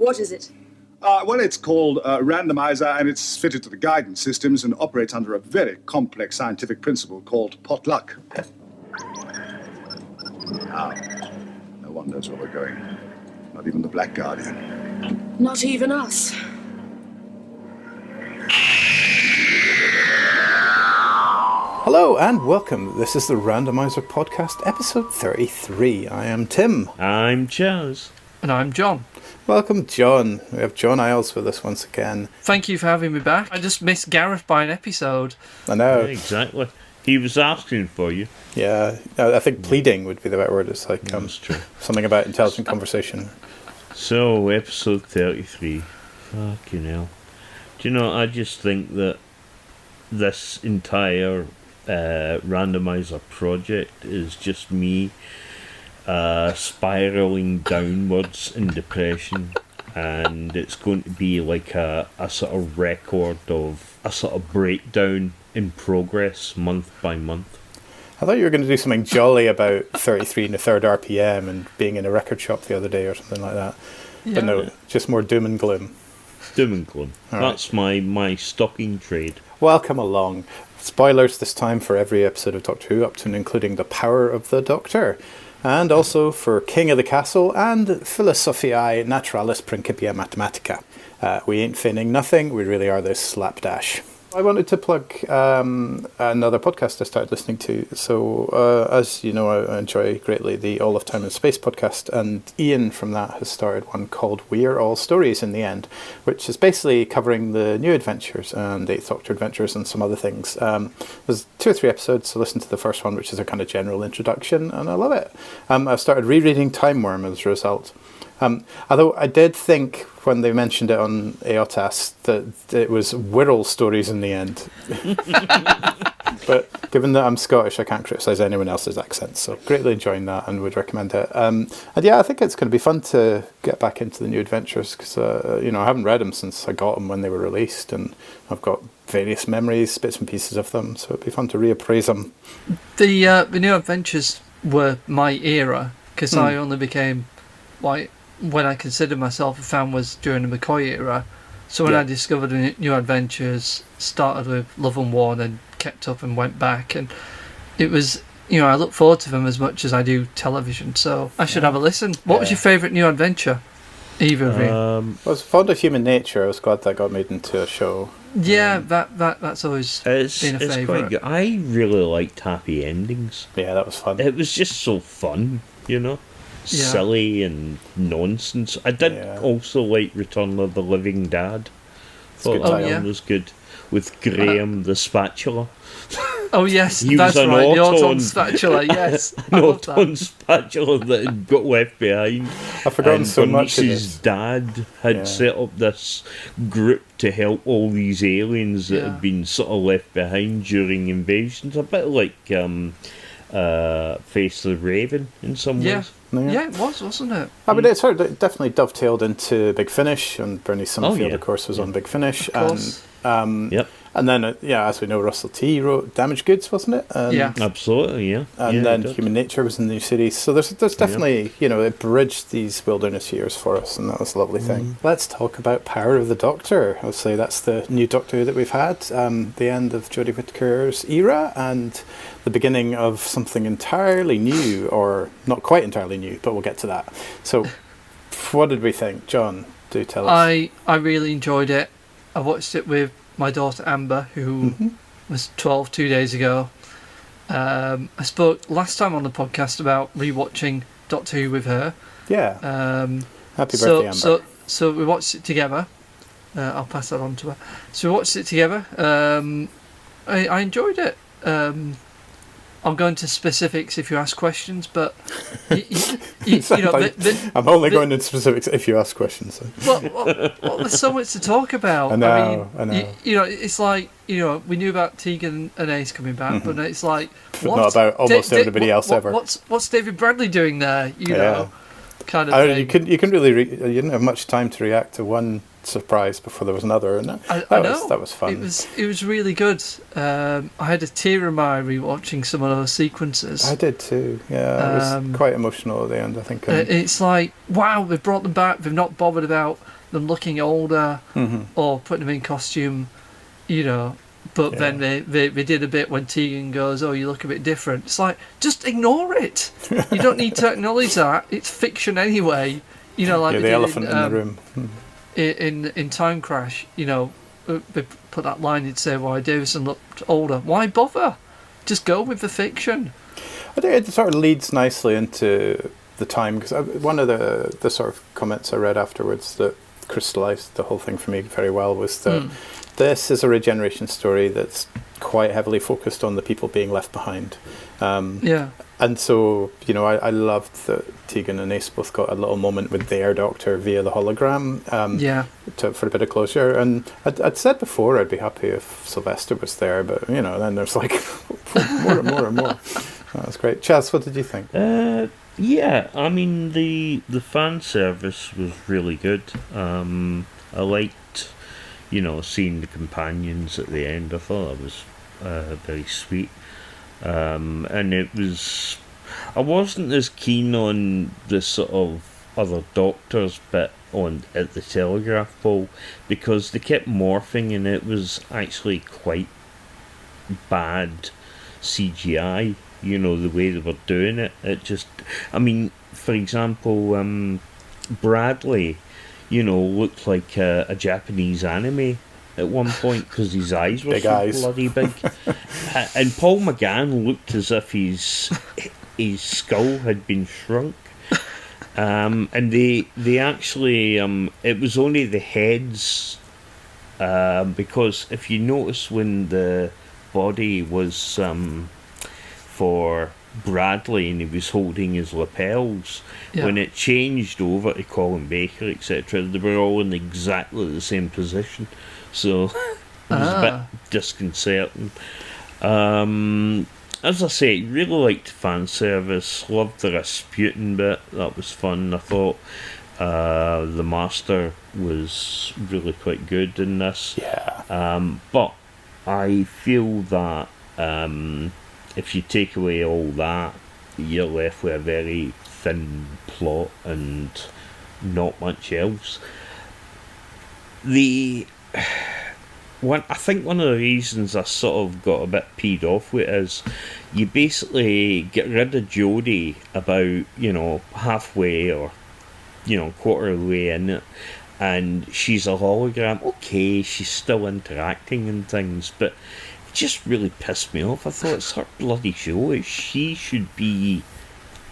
What is it? Well, it's called a randomizer, and it's fitted to the guidance systems and operates under a very complex scientific principle called potluck. Now, no one knows where we're going. Not even the Black Guardian. Not even us. Hello and welcome. This is the Randomizer Podcast, episode 33. I am Tim. I'm Chaz. And I'm John. Welcome, John. We have John Isles with us once again. Thank you for having me back. I just missed Gareth by an episode. I know. Yeah, exactly. He was asking for you. Yeah, I think pleading would be the right word. It's like That's true. Something about intelligent conversation. So, episode 33. Fucking hell. Do you know, I just think that this entire randomizer project is just me spiraling downwards in depression, and it's going to be like a sort of record of a sort of breakdown in progress month by month. I thought you were going to do something jolly about 33 and a third RPM and being in a record shop the other day or something like that. Yeah. But no, just more doom and gloom. Doom and gloom. All That's right. my stocking trade. Welcome along. Spoilers this time for every episode of Doctor Who, up to and including The Power of the Doctor. And also for King of the Castle and Philosophiae Naturalis Principia Mathematica. We ain't feigning nothing, we really are this slapdash. I wanted to plug another podcast I started listening to. So, as you know, I enjoy greatly the All of Time and Space podcast, and Ian from that has started one called We're All Stories in the End, which is basically covering the new adventures and Eighth Doctor adventures and some other things. There's 2 or 3 episodes, so listen to the first one, which is a kind of general introduction, and I love it. I've started rereading Time Worm as a result. Although I did think when they mentioned it on AOTAS that it was Wirral Stories in the End. But given that I'm Scottish, I can't criticise anyone else's accent, so greatly enjoying that and would recommend it. And yeah, I think it's going to be fun to get back into the new adventures because, I haven't read them since I got them when they were released, and I've got various memories, bits and pieces of them, so it'd be fun to reappraise them. The new adventures were my era because I only became, when I considered myself a fan was during the McCoy era. So when I discovered the new adventures, started with Love and War, and kept up and went back, and it was, I look forward to them as much as I do television, so I should have a listen. What was your favourite new adventure? Either of you? I was fond of Human Nature. I was glad that got made into a show. Yeah, that's always been a favourite. Quite good. I really liked Happy Endings. Yeah, that was fun. It was just so fun, silly and nonsense. I did also like Return of the Living Dad. Thought that was good. With Graham the spatula. Oh yes, he that's was an right. The Auton Auton spatula, yes. An Auton spatula that had got left behind. I've forgotten so much of Bernice's dad had set up this group to help all these aliens that had been sort of left behind during invasions. A bit like Face the Raven in some ways. Yeah, it was, wasn't it? I mean, it sort of definitely dovetailed into Big Finish, and Bernie Summerfield, of course, was on Big Finish. And then, as we know, Russell T wrote Damaged Goods, wasn't it? Absolutely, yeah. And then Human Nature was in the new series. So there's definitely, it bridged these wilderness years for us, and that was a lovely thing. Let's talk about Power of the Doctor. Obviously, that's the new Doctor that we've had, the end of Jodie Whittaker's era, and the beginning of something entirely new, or not quite entirely new, but we'll get to that. So, what did we think? John, do tell us. I really enjoyed it. I watched it with my daughter Amber, who was 12 2 days ago. I spoke last time on the podcast about rewatching Doctor Who with her. Yeah. Happy birthday, Amber. So we watched it together. I'll pass that on to her. So we watched it together. I enjoyed it. I'll go into specifics if you ask questions, but I'm only going into specifics if you ask questions. So. Well, there's so much to talk about. I know. It's like we knew about Tegan and Ace coming back, but it's like not about almost everybody else ever. What's David Bradley doing there? You know. kind of I thing. you couldn't really you didn't have much time to react to one surprise before there was another, and I know. that was fun. It was really good. I had a tear in my eye rewatching some of those sequences. I did too. Yeah, it was quite emotional at the end, I think. It's like, wow, they've brought them back. They've not bothered about them looking older or putting them in costume, But then they did a bit when Tegan goes, "Oh, you look a bit different." It's like, just ignore it. You don't need to acknowledge that. It's fiction anyway. Like the elephant in the room. In Time Crash, they put that line in to say why Davison looked older. Why bother? Just go with the fiction. I think it sort of leads nicely into the time, because one of the sort of comments I read afterwards that crystallized the whole thing for me very well was that this is a regeneration story that's quite heavily focused on the people being left behind. And so, I loved that Tegan and Ace both got a little moment with their doctor via the hologram for a bit of closure. And I'd said before I'd be happy if Sylvester was there, but, then there's like more and more and more. That was great. Chaz, what did you think? Yeah, I mean, the fan service was really good. I liked, seeing the companions at the end. I thought that was very sweet. And it was... I wasn't as keen on the sort of other doctors bit at the telegraph pole, because they kept morphing and it was actually quite bad CGI, the way they were doing it. It just... I mean, for example, Bradley, looked like a Japanese anime at one point because his eyes were bloody big. And Paul McGann looked as if his skull had been shrunk. And they actually, it was only the heads, because if you notice when the body was for Bradley and he was holding his lapels, when it changed over to Colin Baker, etc., they were all in exactly the same position. So it was a bit disconcerting. As I say, really liked fan service. Loved the Rasputin bit. That was fun. I thought the Master was really quite good in this. Yeah. But I feel that if you take away all that, you're left with a very thin plot and not much else. I think one of the reasons I sort of got a bit peed off with is you basically get rid of Jodie about, halfway or, quarter of the way in it, and she's a hologram. Okay, she's still interacting and things, but it just really pissed me off. I thought it's her bloody show. She should be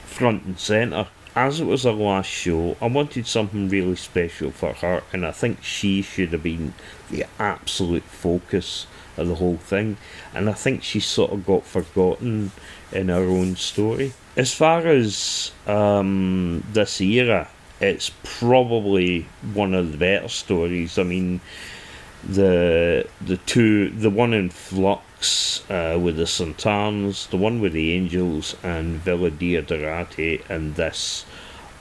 front and centre. As it was her last show, I wanted something really special for her, and I think she should have been the absolute focus of the whole thing, and I think she sort of got forgotten in her own story. As far as this era, it's probably one of the better stories. I mean, the one in Flux with the Santarns, the one with the Angels and Villa Diodorati, and this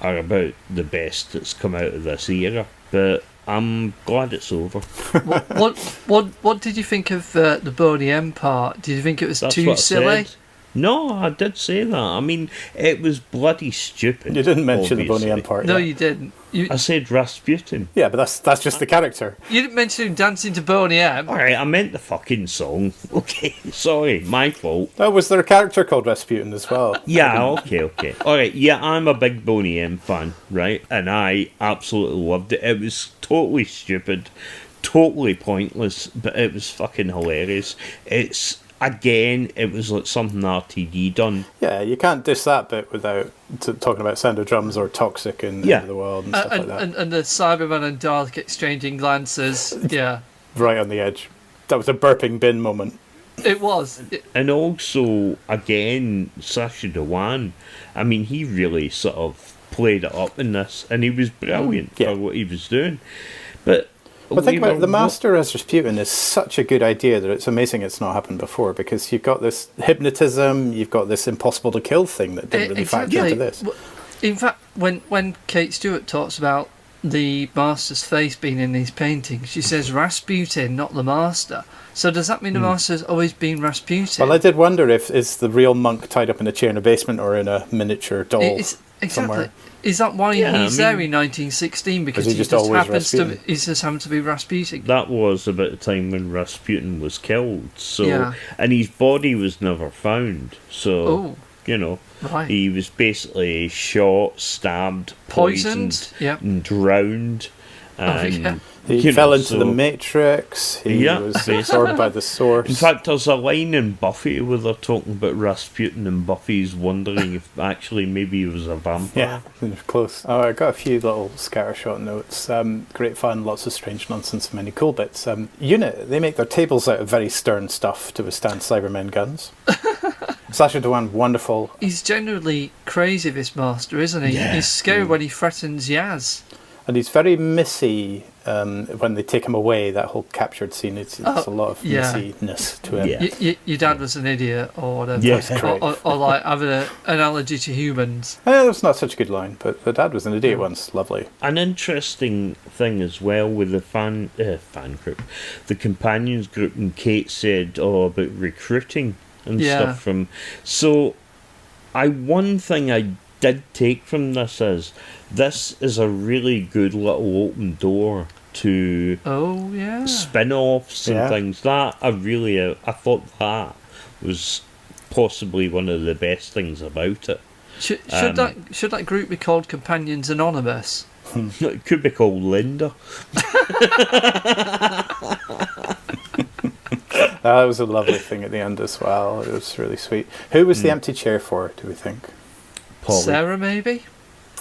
are about the best that's come out of this era. But I'm glad it's over. What did you think of the Boney M part? Did you think it was too silly? No, I did say that. I mean, it was bloody stupid. You didn't mention obviously. the Boney M part. No, you didn't. I said Rasputin. Yeah, but that's just the character. You didn't mention him dancing to Boney M. Alright, I meant the fucking song. Okay, sorry, my fault. Oh, was there a character called Rasputin as well? Yeah, okay. Alright, yeah, I'm a big Boney M fan, right? And I absolutely loved it. It was totally stupid, totally pointless, but it was fucking hilarious. Again, it was like something RTD done. Yeah, you can't diss that bit without talking about Sound of Drums or Toxic in End of the World and stuff like that. And the Cyberman and Dalek exchanging glances, yeah. Right on the edge. That was a burping bin moment. It was. And also, again, Sacha Dhawan, I mean, he really sort of played it up in this, and he was brilliant for what he was doing. But think about it, the Master as Rasputin is such a good idea that it's amazing it's not happened before, because you've got this hypnotism, you've got this impossible to kill thing that didn't really factor into this. In fact, when Kate Stewart talks about the master's face being in these paintings, she says Rasputin, not the master. So does that mean the master's always been Rasputin? Well, I did wonder if is the real monk tied up in a chair in a basement or in a miniature doll Exactly. somewhere. Is that why Yeah, he's there in 1916? Because he he just just always happens to Rasputin. he just happens to be Rasputin. That was about the time when Rasputin was killed. So, Yeah. and his body was never found. So, Oh, you know, right. he was basically shot, stabbed, poisoned, Yep. and drowned. Oh, And, yeah. He you fell know, into the so- Matrix. He Yeah, was basically. absorbed by the Source. In fact, there's a line in Buffy where they're talking about Rasputin, and Buffy's wondering if actually maybe he was a vampire. Yeah, close. Oh, I got a few little scattershot notes. Great fun, lots of strange nonsense, many cool bits. Unit, they make their tables out of very stern stuff to withstand Cybermen guns. Sasha Dewan, wonderful. He's genuinely crazy, this master, isn't he? Yeah. He's scary when he threatens Yaz. And he's very missy when they take him away, that whole captured scene. It's a lot of yeah. missiness to him. Yeah. Your dad was an idiot, or whatever. Yes, or, correct. or like having an analogy to humans. That's not such a good line, but the dad was an idiot once. Lovely. An interesting thing as well with the fan group, the companions group, and Kate said about recruiting and Yeah. stuff from. So, one thing I did take from this is a really good little open door to Oh, yeah. spin-offs and Yeah. things. That I thought that was possibly one of the best things about it. Should that group be called Companions Anonymous? It could be called Linda. That was a lovely thing at the end as well. It was really sweet. Who was the empty chair for, do we think? Polly. Sarah, maybe?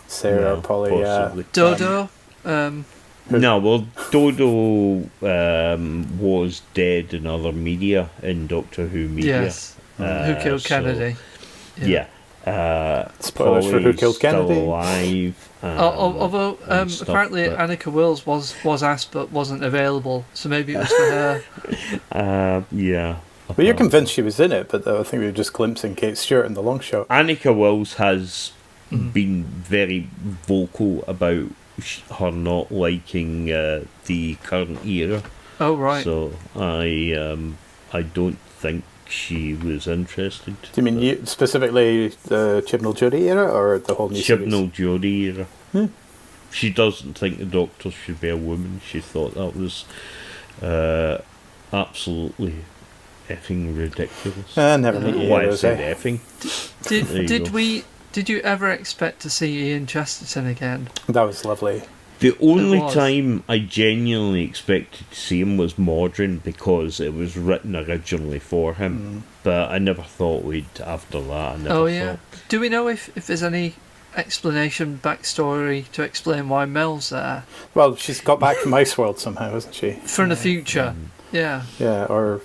Sarah, No, Polly, possibly. Dodo? No, well, Dodo was dead in other media, in Doctor Who media. Yes. Who killed so- Kennedy? Yeah. Spoilers for Who Polly's Killed Kennedy. Still alive. Although and stuff, apparently but- Annika Wills was asked but wasn't available, so maybe it was for her. Yeah. Well, you're convinced she was in it, but I think we were just glimpsing Kate Stewart in the long shot. Annika Wills has been very vocal about her not liking the current era. Oh, right. So I don't think she was interested. Do you mean you, specifically the Chibnall Jodie era or the whole new Chibnall Jodie era. She doesn't think the Doctor should be a woman. She thought that was absolutely effing ridiculous. series? Never meet Why I eras, said eh? effing. There you go. Did you ever expect to see Ian Chesterton again? That was lovely. The only was. time I genuinely expected to see him was Modern, because it was written originally for him. But I never thought we'd, after that, I never Oh, yeah. thought. Do we know if there's any explanation, backstory to explain why Mel's there? Well, she's got back from Iceworld somehow, hasn't she? From the future. Yeah. Yeah, or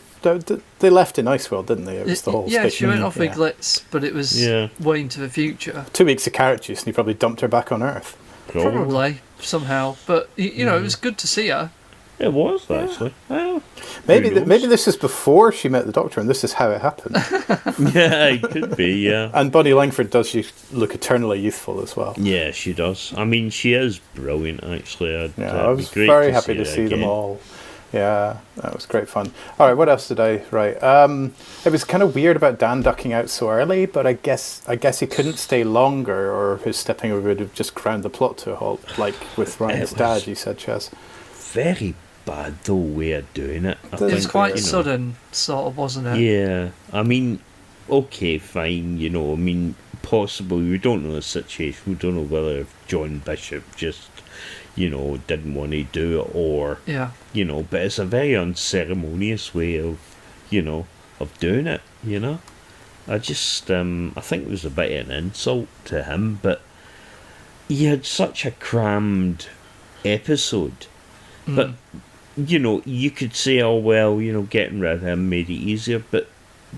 they left in Iceworld, didn't they? It was the whole Yeah, she station. went off with Glitz, but it was Yeah. way into the future. 2 weeks of carrot juice, and he probably dumped her back on Earth. Probably, somehow. But, you know, it was good to see her. It was, actually. Well, Maybe who knows? maybe this is before she met the Doctor, and this is how it happened. Yeah, it could be, yeah. And Bonnie Langford does look eternally youthful as well. Yeah, she does. I mean, she is brilliant, actually. Yeah, I was very happy to see them all. Yeah, that was great fun. All right, what else did I write? It was kind of weird about Dan ducking out so early, but I guess he couldn't stay longer, or his stepping over would have just ground the plot to a halt, like with Ryan's It dad. was- You said, Chaz. Very bad, though, way of doing it. I It It was think, quite you know. sudden, sort of, wasn't it? Yeah, I mean, okay, fine, you know, I mean, possibly, we don't know the situation, we don't know whether John Bishop just, you know, didn't want to do it, or, Yeah. you know, but it's a very unceremonious way of, you know, of doing it, you know. I just, I think it was a bit of an insult to him, but he had such a crammed episode. But, you know, you could say, oh, well, you know, getting rid of him made it easier, but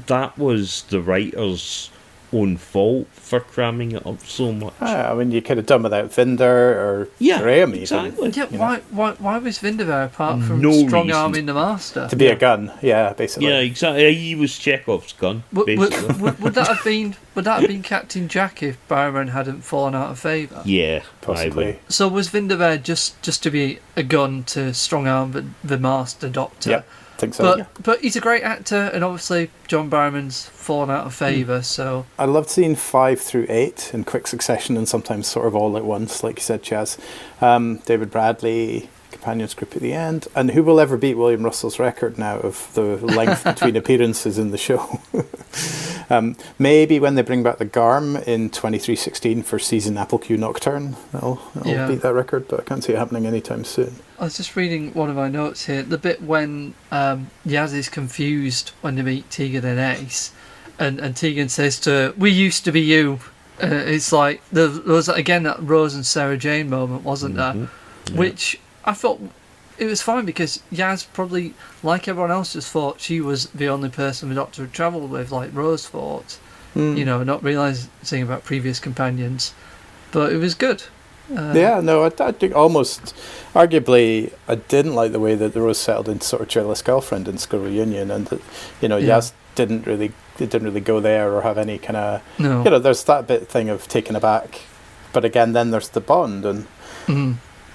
that was the writers' own fault for cramming it up so much. I mean, you could have done without Vinder or Graham even. Exactly. Yeah, why was Vinder there apart from No strong reason. arming the master? To be a gun, yeah, basically. Yeah, exactly. He was Chekhov's gun, basically. Would that have been Captain Jack if Barrowman hadn't fallen out of favour? Yeah, Possibly. So was Vinder there just to be a gun to strong arm the master doctor? Yeah, I think so. But he's a great actor, and obviously John Barrowman's fallen out of favour. So I loved seeing 5 through 8 in quick succession and sometimes sort of all at once, like you said, Chaz. David Bradley, companions group at the end. And who will ever beat William Russell's record now of the length between appearances in the show? Maybe when they bring back the Garm in 2316 for season Appleque Nocturne, that'll beat that record, but I can't see it happening anytime soon. I was just reading one of my notes here. The bit when Yaz is confused when they meet Tegan and Ace, and Tegan says to her, "We used to be you." It's like there was again that Rose and Sarah Jane moment, wasn't there? Yeah. Which I thought it was fine because Yaz probably, like everyone else, just thought she was the only person the Doctor had travelled with, like Rose thought. Not realising about previous companions, but it was good. I think almost, arguably, I didn't like the way that the Rose settled into sort of joyless girlfriend in School Reunion, and that, Yaz didn't really go there or have any kind of, there's that bit thing of taken aback, but again, then there's the bond, and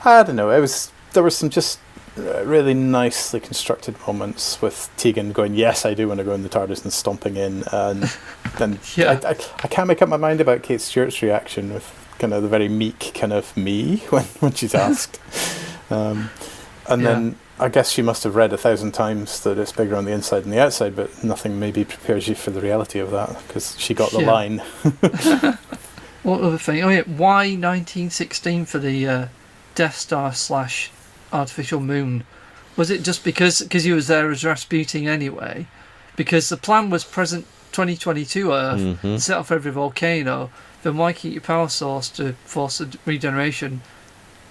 I don't know, there was some just really nicely constructed moments with Tegan going, "Yes, I do want to go in the TARDIS," and stomping in, and then I can't make up my mind about Kate Stewart's reaction with kind of the very meek kind of me when she's asked. Then I guess she must have read 1,000 times that it's bigger on the inside than the outside, but nothing maybe prepares you for the reality of that, because she got the line. What other thing? Oh yeah, why 1916 for the Death Star / artificial moon? Was it just because he was there as Rasputin anyway? Because the plan was present 2022 Earth, set off every volcano. Then why keep your power source to force a regeneration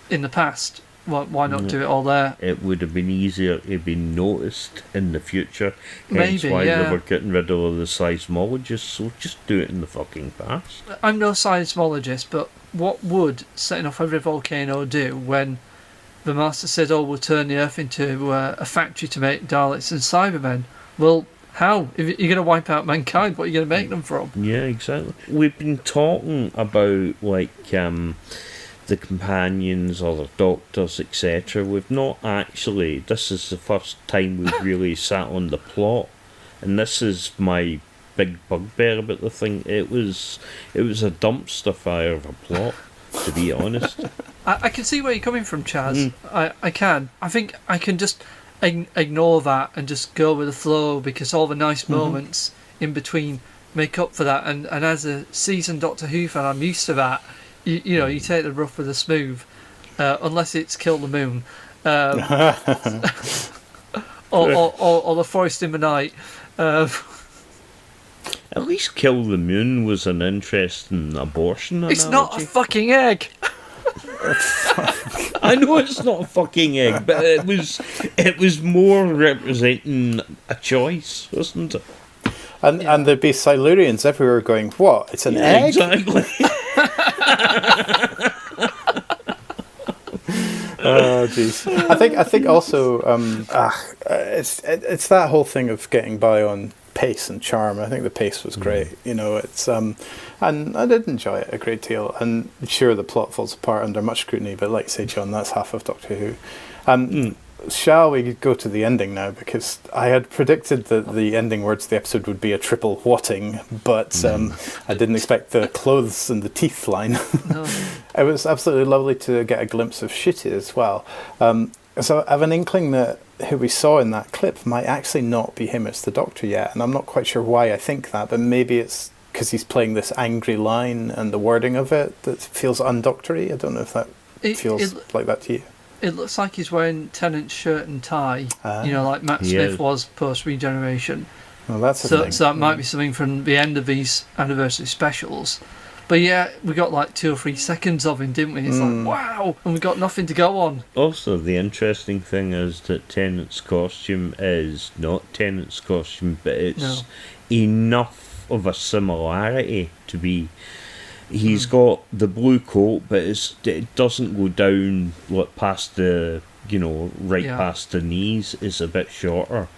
in the past? Why not do it all there? It would have been easier to be noticed in the future. Hence Maybe, why they were getting rid of all the seismologists, so just do it in the fucking past. I'm no seismologist, but what would setting off every volcano do when the Master said, "Oh, we'll turn the Earth into a factory to make Daleks and Cybermen"? Well, how? If you're going to wipe out mankind, what are you going to make them from? Yeah, exactly. We've been talking about, the companions or the doctors, etc. We've not actually, this is the first time we've really sat on the plot, and this is my big bugbear about the thing. It was a dumpster fire of a plot, to be honest. I can see where you're coming from, Chaz. I can. I think I can just ignore that and just go with the flow, because all the nice moments in between make up for that. And as a seasoned Doctor Who fan, I'm used to that. You take the rough with the smooth, unless it's Kill the Moon, or the Forest in the Night. At least Kill the Moon was an interesting abortion analogy. It's not a fucking egg. I know it's not a fucking egg, but it was more representing a choice, wasn't it? And there'd be Silurians everywhere going, "What? It's an egg?" Exactly. Oh, jeez. I think also it's that whole thing of getting by on pace and charm. I think the pace was great. It's and I did enjoy it a great deal. And sure, the plot falls apart under much scrutiny, but like you say, John, that's half of Doctor Who. Shall we go to the ending now? Because I had predicted that the ending words of the episode would be a triple whatting, but I didn't expect the clothes and the teeth line. No. It was absolutely lovely to get a glimpse of Shitty as well. So I have an inkling that who we saw in that clip might actually not be him, it's the Doctor yet, and I'm not quite sure why I think that, but maybe it's because he's playing this angry line and the wording of it that feels undoctory. I don't know if that feels like that to you. It looks like he's wearing Tennant's shirt and tie, like Matt Smith was post-regeneration. Well, that's so that might be something from the end of these anniversary specials. But yeah, we got like 2 or 3 seconds of him, didn't we? It's like, wow! And we got nothing to go on. Also, the interesting thing is that Tennant's costume is not Tennant's costume, but it's enough of a similarity to be. He's got the blue coat, but it doesn't go down past the, past the knees. It's a bit shorter.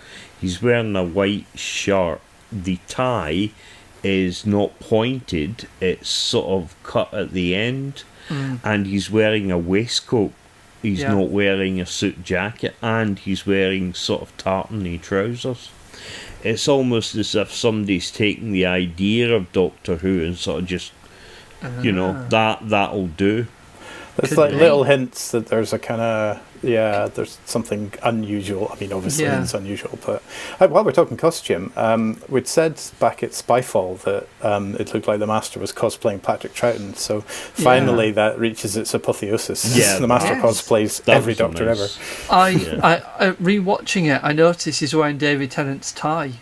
He's wearing a white shirt. The tie is not pointed. It's sort of cut at the end. And he's wearing a waistcoat. He's not wearing a suit jacket, and he's wearing sort of tartany trousers. It's almost as if somebody's taken the idea of Doctor Who and sort of just, that'll do. There's little hints that there's a kind of, there's something unusual. I mean, obviously it's unusual, but while we're talking costume, we'd said back at Spyfall that it looked like the Master was cosplaying Patrick Troughton, so finally that reaches its apotheosis. Yeah, the Master cosplays every Doctor ever. I rewatching it, I noticed he's wearing David Tennant's tie.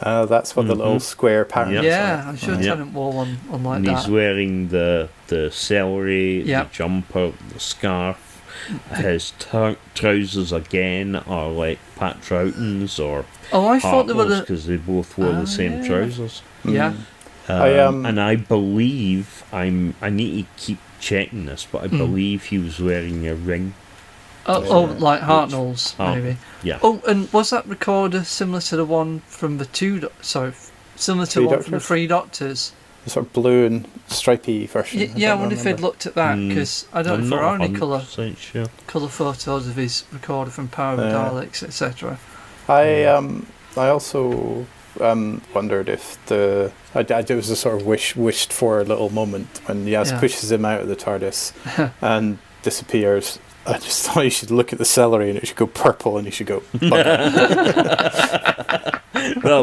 That's what the little square pattern is. Yeah, I'm sure Tennant wore one like that. And he's wearing the celery, the jumper, the scarf. His trousers again are like Pat Troughton's or I thought they were because they both wore the same trousers. Yeah. And I believe I need to keep checking this, but I believe he was wearing a ring. Like Hartnell's, maybe. Yeah. Oh, and was that recorder similar to the one from the similar to the one from the Three Doctors? The sort of blue and stripy version. I wonder if they'd looked at that, because I don't know if there are any colour photos of his recorder from Power of the Daleks, etc. I also wondered if there was a sort of wished for little moment when Yaz pushes him out of the TARDIS and disappears. I just thought you should look at the celery and it should go purple and you should go That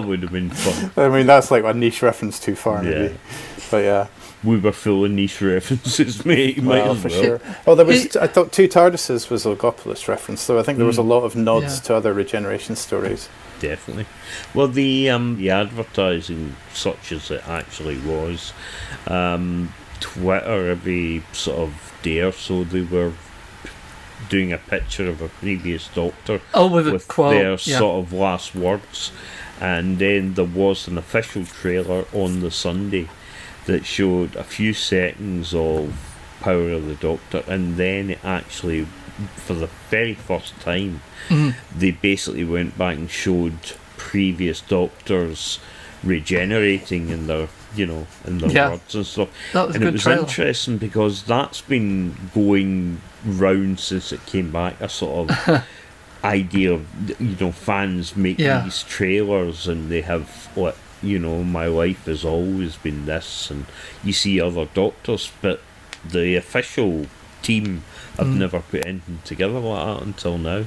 would have been fun. I mean, that's like a niche reference too far, maybe. But yeah. We were full of niche references, mate. For sure. Oh, there was. I thought Two TARDISes was a Logopolis reference, though. I think there was a lot of nods to other regeneration stories. Definitely. Well, the advertising, such as it actually was, Twitter every sort of day or so they were doing a picture of a previous Doctor with a quote, their sort of last words, and then there was an official trailer on the Sunday that showed a few seconds of Power of the Doctor, and then it actually, for the very first time, they basically went back and showed previous Doctors regenerating in their words and stuff. That was and a it good was trailer. interesting because that's been going round since it came back, a sort of idea of fans make these trailers and they have my life has always been this, and you see other Doctors, but the official team have never put anything together like that until now.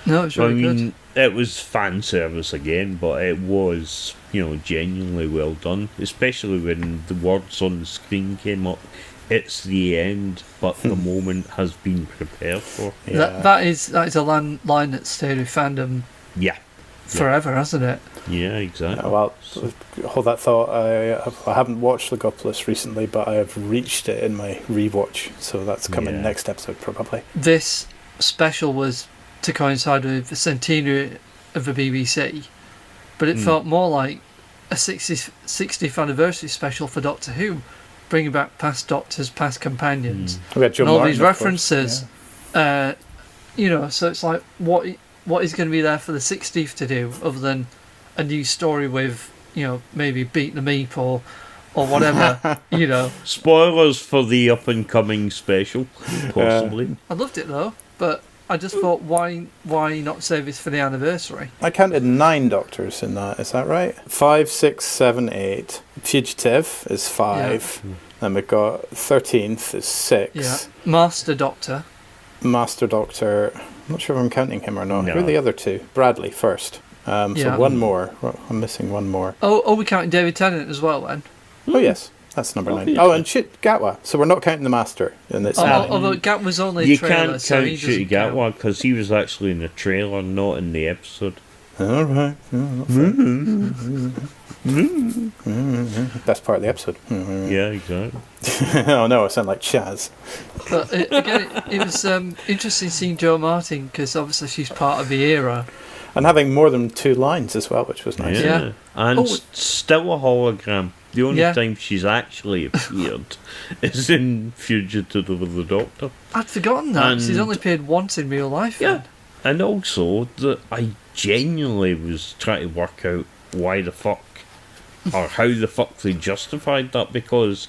No, it's really good. It was fan service again, but it was, genuinely well done, especially when the words on the screen came up. It's the end, but the moment has been prepared for. Yeah. That is a line that's stayed with fandom forever, hasn't it? Yeah, exactly. Hold that thought. I haven't watched Logopolis recently, but I have reached it in my rewatch, so that's coming next episode probably. This special was to coincide with the centenary of the BBC, but it felt more like a 60th anniversary special for Doctor Who, bringing back past Doctors, past companions, We had John and all Martin, these of course. references. So it's like, what is going to be there for the 60th to do, other than a new story with, maybe Beat the Meep or whatever, Spoilers for the up and coming special, possibly. I loved it though, but I just thought, why not save this for the anniversary? I counted 9 Doctors in that, is that right? 5, 6, 7, 8. Fugitive is 5. Then we've got 13th is 6. Yeah. Master Doctor. Master Doctor, I'm not sure if I'm counting him or not. No. Who are the other 2? Bradley first. So one more. I'm missing one more. Oh, we're counting David Tennant as well then? Oh, yes. That's number 9. Oh, and Gatwa. So we're not counting the Master. And it's although Gat was only a you trailer, can't so count he doesn't Gatwa because he was actually in the trailer, not in the episode. All right. Best part of the episode. Yeah, exactly. Oh no, I sound like Chaz. But it was interesting seeing Jo Martin, because obviously she's part of the era. And having more than 2 lines as well, which was nice. Yeah. And still a hologram. The only Yeah. time she's actually appeared is in Fugitive of the Doctor. I'd forgotten that. She's And- only appeared once in real life. Yeah. then. And also, that I genuinely was trying to work out why the fuck, or how the fuck they justified that, because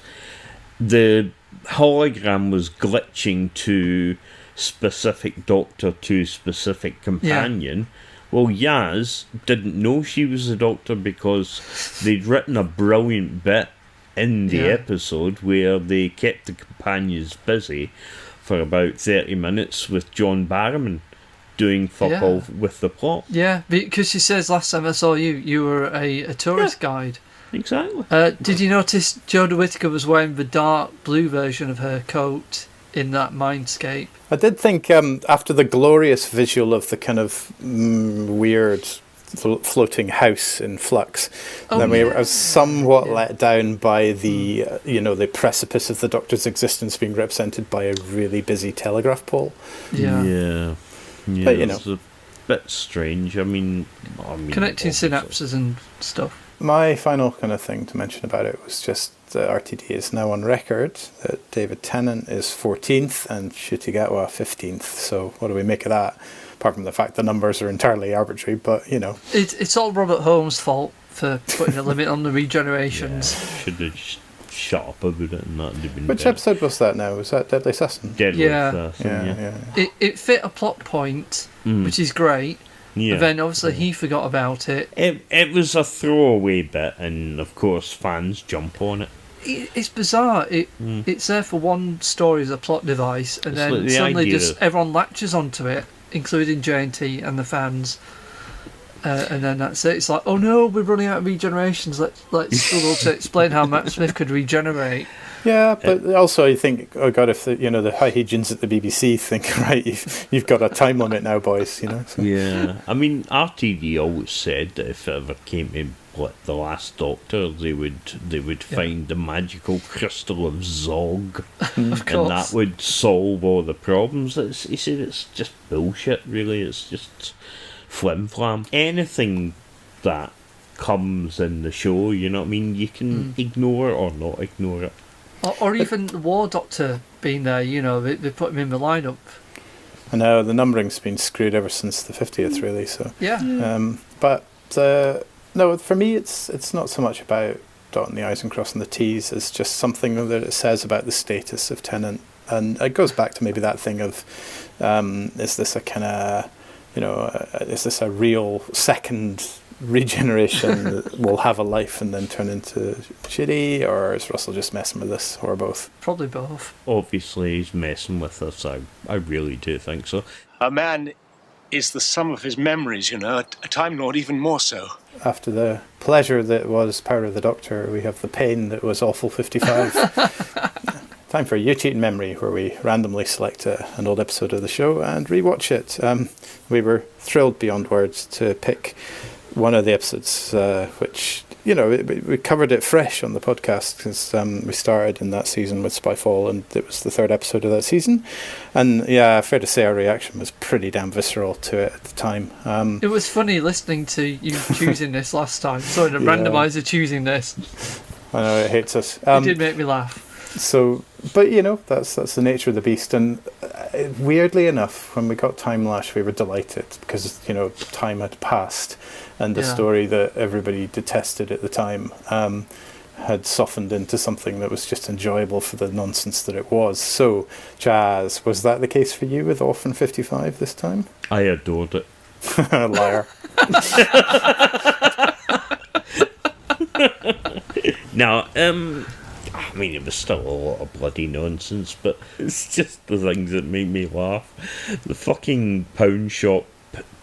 the hologram was glitching to specific Doctor to specific companion. Well, Yaz didn't know she was the Doctor because they'd written a brilliant bit in the Yeah. episode where they kept the companions busy for about 30 minutes with John Barrowman doing fuck Yeah. all with the plot. Yeah, because she says last time I saw you, you were a tourist guide. Exactly. Did you notice Jodie Whittaker was wearing the dark blue version of her coat in that Mindscape? I did think after the glorious visual of the kind of weird floating house in flux, then we were somewhat let down by the the precipice of the Doctor's existence being represented by a really busy telegraph pole. Yeah. But, it's a bit strange. I mean, Connecting obviously. synapses and stuff. My final kind of thing to mention about it was just that RTD is now on record that David Tennant is 14th and Shutigawa 15th. So what do we make of that? Apart from the fact the numbers are entirely arbitrary, but It's all Robert Holmes' fault for putting a limit on the regenerations. Should have just shut up about it and that would have been Which better. episode was that now? Was that Deadly Assassin? Deadly Yeah. Assassin, yeah. It fit a plot point, which is great. Yeah. But then obviously he forgot about it. It was a throwaway bit, and of course fans jump on it. It's bizarre. It's there for one story as a plot device, and It's then like the suddenly idea just of- everyone latches onto it, including J&T and the fans. And then that's it. It's like, oh no, we're running out of regenerations. Let's struggle to explain how Matt Smith could regenerate. Yeah, but also you think, oh god, if the high Higgins at the BBC think, right, you've got a time limit now, boys. So. Yeah, I mean, RTD always said that if it ever came to the Last Doctor, they would find the magical crystal of Zog, and that would solve all the problems. He said it's just bullshit. Really, it's just flim flam. Anything that comes in the show, you know what I mean, you can ignore it or not ignore it. Or even the War Doctor being there, they put him in the lineup. I know the numbering's been screwed ever since the 50th, really. So Yeah. but no, for me, it's not so much about dotting the I's and crossing the T's. It's just something that it says about the status of Tennant, and it goes back to maybe that thing of, is this a kind of, is this a real second regeneration that will have a life and then turn into shitty, or is Russell just messing with us, or both? Probably both. Obviously, he's messing with us. I really do think so. A man is the sum of his memories, a Time Lord even more so. After the pleasure that was Power of the Doctor, we have the pain that was Awful 55. Time for Cheatin Memory, where we randomly select an old episode of the show and rewatch it. We were thrilled beyond words to pick one of the episodes, which, we covered it fresh on the podcast because we started in that season with Spyfall, and it was the third episode of that season. And yeah, fair to say our reaction was pretty damn visceral to it at the time. It was funny listening to you choosing this last time. Sorry, the randomizer choosing this. I know, it hates us. It did make me laugh. So, but that's the nature of the beast. And weirdly enough, when we got Time Lash, we were delighted because time had passed, and the story that everybody detested at the time had softened into something that was just enjoyable for the nonsense that it was. So, Jazz, was that the case for you with Orphan 55 this time? I adored it. Liar. Now, I mean, it was still a lot of bloody nonsense, but it's just the things that make me laugh. The fucking pound shop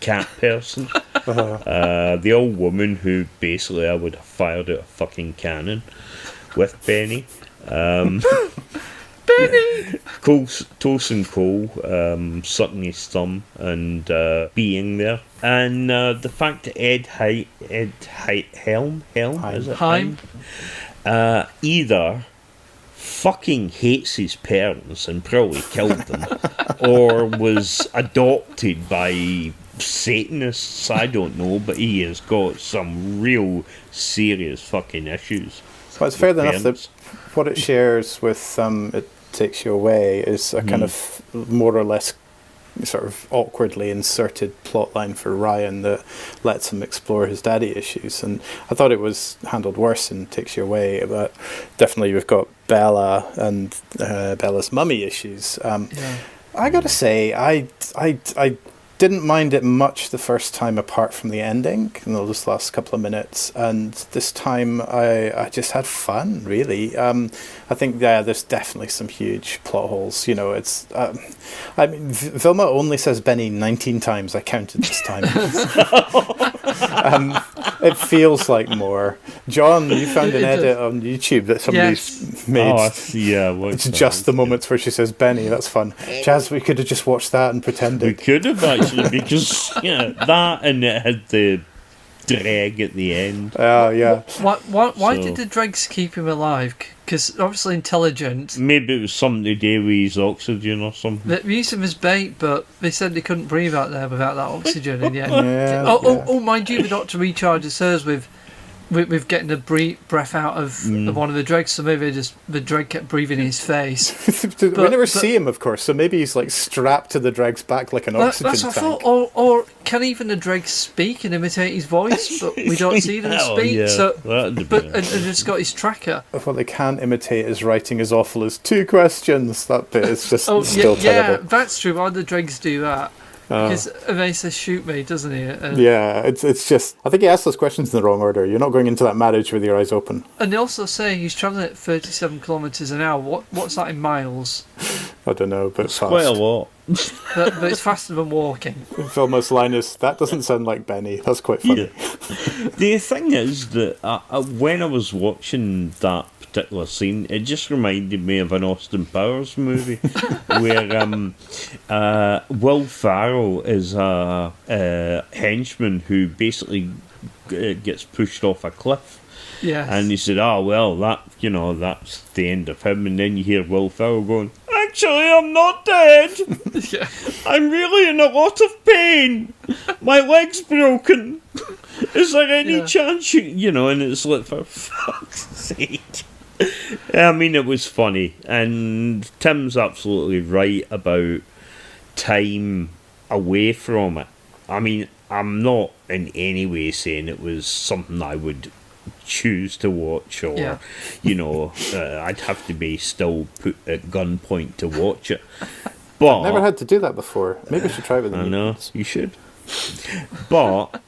cat person. The old woman who basically I would have fired at a fucking cannon with Benni. Benni! Tosin Cole, sucking his thumb and being there. And the fact that Ed Helm, is it? Heim. Either fucking hates his parents and probably killed them, or was adopted by Satanists, I don't know, but he has got some real serious fucking issues. Well, it's fair enough that parents. what it shares with It Takes You Away is a kind of more or less sort of awkwardly inserted plotline for Ryan that lets him explore his daddy issues. And I thought it was handled worse in Takes You Away, but definitely we've got Bella and Bella's mummy issues. I gotta say, I didn't mind it much the first time, apart from the ending in those last couple of minutes, and this time I just had fun, really. I think there's definitely some huge plot holes. You know, it's I mean, Vilma only says Benny 19 times. I counted this time. It feels like more. John, you found an edit on YouTube that somebody's made. Oh, yeah. It's just the moments where she says Benny. That's fun. Chaz, we could have just watched that and pretended. We could have actually, because that, and it had the dreg at the end. Oh, yeah. Why did the dregs keep him alive? Because obviously intelligent. Maybe it was something to do with his oxygen or something. They used him as bait, but they said they couldn't breathe out there without that oxygen in the end. Yeah, Mind you, the doctor recharges hers with getting the breath out of one of the dregs, so maybe the dreg kept breathing in his face. We never see him, of course, so maybe he's like strapped to the dreg's back like an oxygen that's what tank. I thought. Or can even the dregs speak and imitate his voice, but we don't see them speak? Yeah, so, and just got his tracker. What they can't imitate is writing as awful as 2 questions. That bit is just still yeah, terrible. that's true. Why do the dregs do that? Because they says shoot me, doesn't he? Yeah, it's just, I think he asked those questions in the wrong order. You're not going into that marriage with your eyes open. And they also say he's travelling at 37 kilometres an hour. What's that in miles? I don't know, but fast. quite a lot. But it's faster than walking. Vilma's line is, that doesn't sound like Benny. That's quite funny. Yeah. The thing is that when I was watching that particular scene, it just reminded me of an Austin Powers movie where Will Ferrell is a henchman who basically gets pushed off a cliff. Yeah. And he said, "Oh well, that's the end of him." And then you hear Will Ferrell going, "Actually, I'm not dead. Yeah. I'm really in a lot of pain. My leg's broken. Is there any chance you know?" And it's like, for fuck's sake. I mean, it was funny, and Tim's absolutely right about time away from it. I mean, I'm not in any way saying it was something I would choose to watch, or I'd have to be still put at gunpoint to watch it. But Never had to do that before. Maybe I should try it with the I know, mutants. you should. But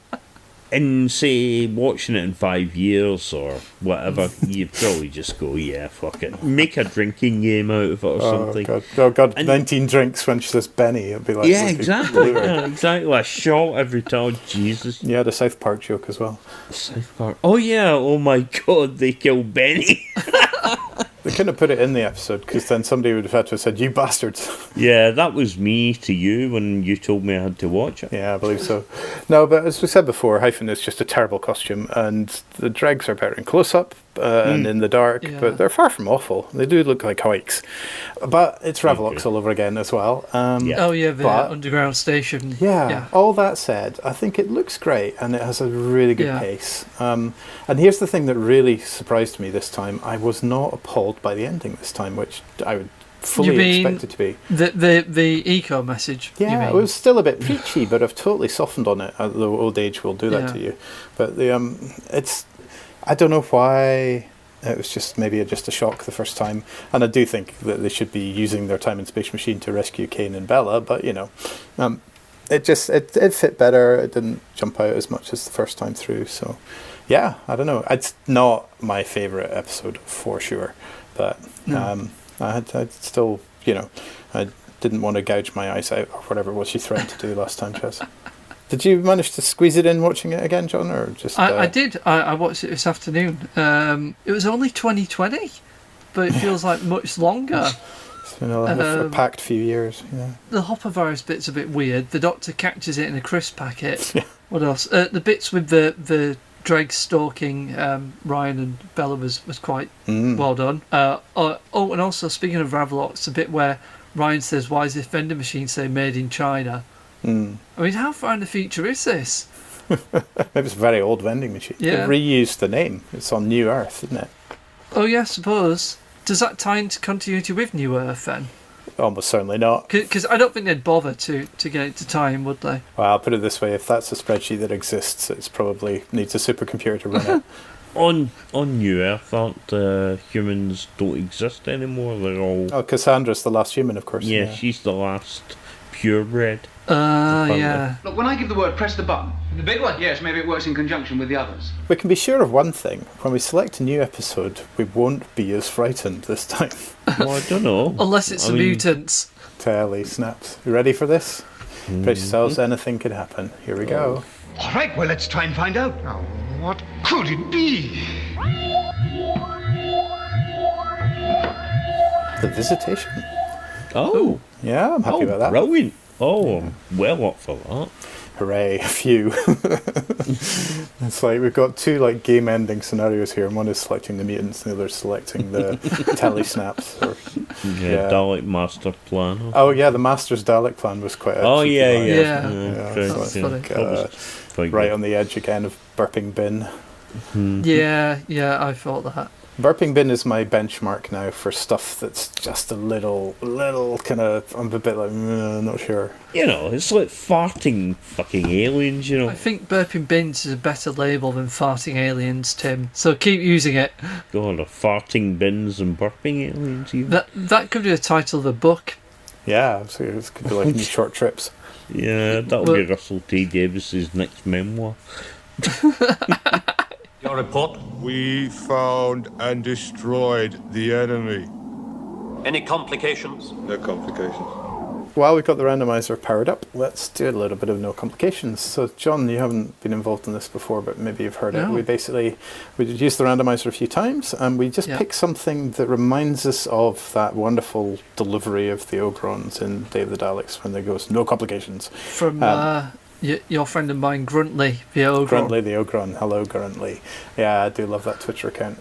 in, say, watching it in 5 years or whatever, you'd probably just go, yeah, fuck it. Make a drinking game out of it or something. Oh, God. And 19 drinks when she says Benny. It'd be like... Yeah, exactly. Yeah, exactly. A shot every time. Jesus. Yeah, the South Park joke as well. South Park. Oh, yeah. Oh, my God. They killed Benny. They couldn't have put it in the episode, because then somebody would have had to have said, "You bastards." Yeah, that was me to you when you told me I had to watch it. Yeah, I believe so. No, but as we said before, Hyphen is just a terrible costume, and the dregs are better in close-up and in the dark, but they're far from awful. They do look like hikes. But it's Ravelox all over again as well. The underground station. Yeah, all that said, I think it looks great, and it has a really good pace. And here's the thing that really surprised me this time. I was not appalled by the ending this time, which I would fully expect it to be. The eco message. Yeah, it was still a bit preachy, but I've totally softened on it. The old age will do that to you. But it's, I don't know why. It was just maybe just a shock the first time, and I do think that they should be using their time and space machine to rescue Kane and Bella. But it fit better. It didn't jump out as much as the first time through. So, yeah, I don't know. It's not my favourite episode for sure, but I'd still, I didn't want to gouge my eyes out or whatever it was you threatened to do last time, Chess. Did you manage to squeeze it in watching it again, John, or just? I did. I watched it this afternoon. It was only 2020, but it feels like much longer. It's been a packed few years. Yeah. The hopper virus bit's a bit weird. The doctor catches it in a crisp packet. Yeah. What else? The bits with the dregs stalking Ryan and Bella was quite well done. And also speaking of Ravelox, the bit where Ryan says, "Why is this vending machine say made in China?" I mean, how far in the future is this? Maybe it's a very old vending machine. Yeah. They reused the name. It's on New Earth, isn't it? Oh, yeah, I suppose. Does that tie into continuity with New Earth then? Almost certainly not. Because I don't think they'd bother to get it to tie in, would they? Well, I'll put it this way, if that's a spreadsheet that exists, it's probably needs a supercomputer to run it. On New Earth, aren't humans don't exist anymore? They're all... Oh, Cassandra's the last human, of course. Yeah, she's the last purebred. Yeah. Look, when I give the word, press the button. The big one? Yes, maybe it works in conjunction with the others. We can be sure of one thing. When we select a new episode, we won't be as frightened this time. Well, I don't know. Unless it's mutants. Telly snaps. You ready for this? Brace yourselves, anything could happen. Here we go. All right, well, let's try and find out. Now, what could it be? The Visitation. Oh. Yeah, I'm happy about that. Brilliant. Oh, I'm well up for that. Hooray, a few. It's like we've got two like game ending scenarios here, and one is selecting the mutants, and the other is selecting the telly snaps. Yeah, Dalek Master Plan. Oh yeah, the Master's Dalek plan was quite a cheeky line. Yeah. So That's funny. Quite right good. on the edge again of Burping Bin. Yeah, I thought that. Burping Bin is my benchmark now for stuff that's just a little kind of, I'm a bit like, not sure. You know, it's like farting fucking aliens, you know. I think burping bins is a better label than farting aliens, Tim. So keep using it. God, farting bins and burping aliens, even. That could be the title of a book. Yeah, so it could be like new short trips. Yeah, that'll be Russell T Davis's next memoir. Your report? We found and destroyed the enemy. Any complications? No complications. While we've got the randomizer powered up, let's do a little bit of no complications. So, John, you haven't been involved in this before, but maybe you've heard it. We used the randomizer a few times, and we just pick something that reminds us of that wonderful delivery of the Ogrons in Day of the Daleks when they goes, no complications. From your friend of mine, Gruntley, the Ogron. Gruntley, the Ogron. Hello, Gruntley. Yeah, I do love that Twitter account.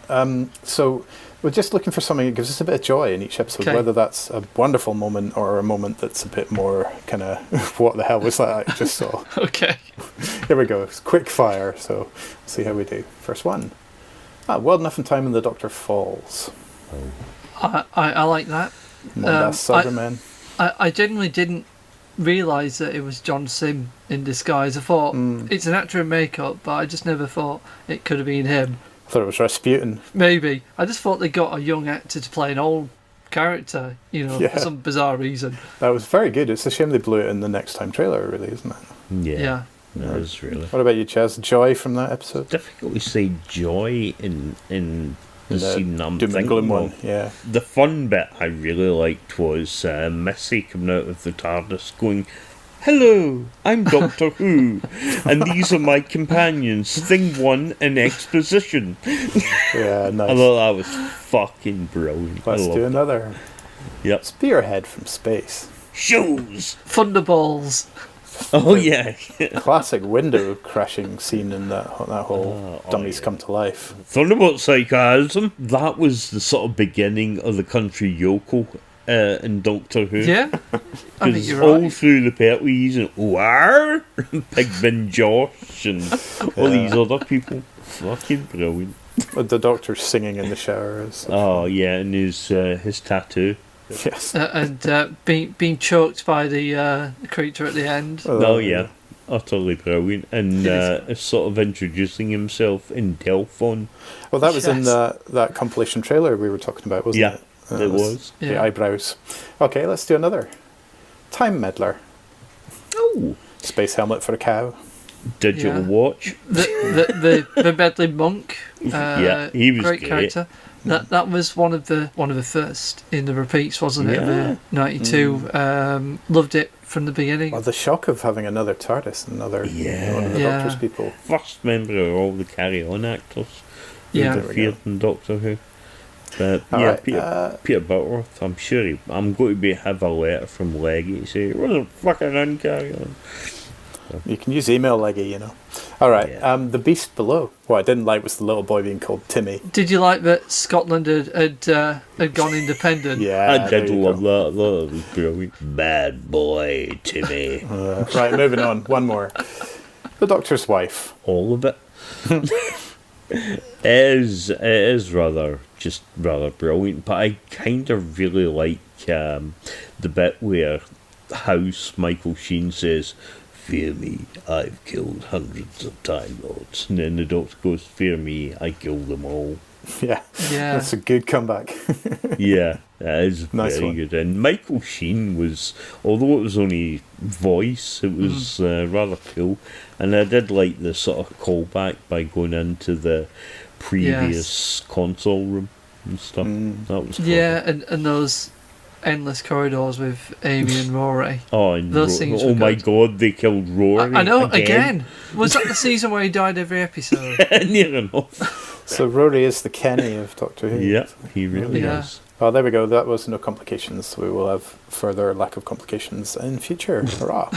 So we're just looking for something that gives us a bit of joy in each episode, whether that's a wonderful moment or a moment that's a bit more kind of, what the hell was that I just saw? Okay. Here we go. It's quick fire, so see how we do. First one. Well enough in time when the Doctor falls. I like that. Cybermen. I genuinely didn't realise that it was John Sim in disguise. I thought it's an actor in makeup, but I just never thought it could have been him. I thought it was Rasputin. Maybe. I just thought they got a young actor to play an old character, for some bizarre reason. That was very good. It's a shame they blew it in the Next Time trailer, really, isn't it? Yeah. That is really. What about you, Chaz? Joy from that episode? It's difficult to say joy in the scene I'm Doom and thinking Gloom of. one, yeah. The fun bit I really liked was Missy coming out of the TARDIS going, "Hello, I'm Doctor Who, and these are my companions. Thing 1 in exposition." Yeah, nice. I thought that was fucking brilliant. Let's do another. Yep. Spearhead from space. Shoes! Thunderballs. Oh, yeah. Classic window crashing scene in that whole dummies come to life. Thunderbolt sarcasm. That was the sort of beginning of the country yokel in Doctor Who. Yeah, I think you're all right. through the Pertwees and War, Big Ben Josh, and all these other people. Fucking brilliant. The Doctor's singing in the shower. Oh, yeah, and his tattoo. Yes. And being choked by the creature at the end. Oh, yeah. Utterly brilliant. And is sort of introducing himself in telephone. Well, that was in that compilation trailer we were talking about, wasn't it? It was. The eyebrows. Okay, let's do another. Time Meddler. Oh. Space helmet for a cow. Digital watch. The meddling monk. Yeah, he was great great. character. That was one of the first in the repeats, wasn't it? Yeah. The 92. Loved it from the beginning. Well, the shock of having another TARDIS, another one of the Yeah. Doctor's people. First member of all the carry-on actors. Yeah. Interfered in Doctor Who. But All yeah, right, Peter Butterworth, I'm sure I'm going to have a letter from Leggy to say, "It wasn't fucking in carry-on." You can use email, Leggy, All right, Yeah. the Beast Below. What I didn't like was the little boy being called Timmy. Did you like that Scotland had gone independent? Yeah, I did there you love go. that. That was brilliant. Bad boy, Timmy. Right, moving on. One more. The Doctor's wife. All of it. It is rather brilliant, but I kind of really like the bit where House Michael Sheen says, "Fear me, I've killed hundreds of Time Lords," and then the Doctor goes, "Fear me, I killed them all." Yeah, that's a good comeback. Yeah, that is Nice very one. good. And Michael Sheen was, although it was only voice, it was rather cool. And I did like the sort of callback by going into the previous console room and stuff. That was Yeah, and those endless corridors with Amy and Rory. Oh, and those scenes were oh my good. God, they killed Rory. I know, again. Was that the season where he died every episode? Near enough. So Rory is the Kenny of Doctor Who. Yeah, he really Yeah. is. Oh, there we go. That was no complications. We will have further lack of complications in future. Hurrah.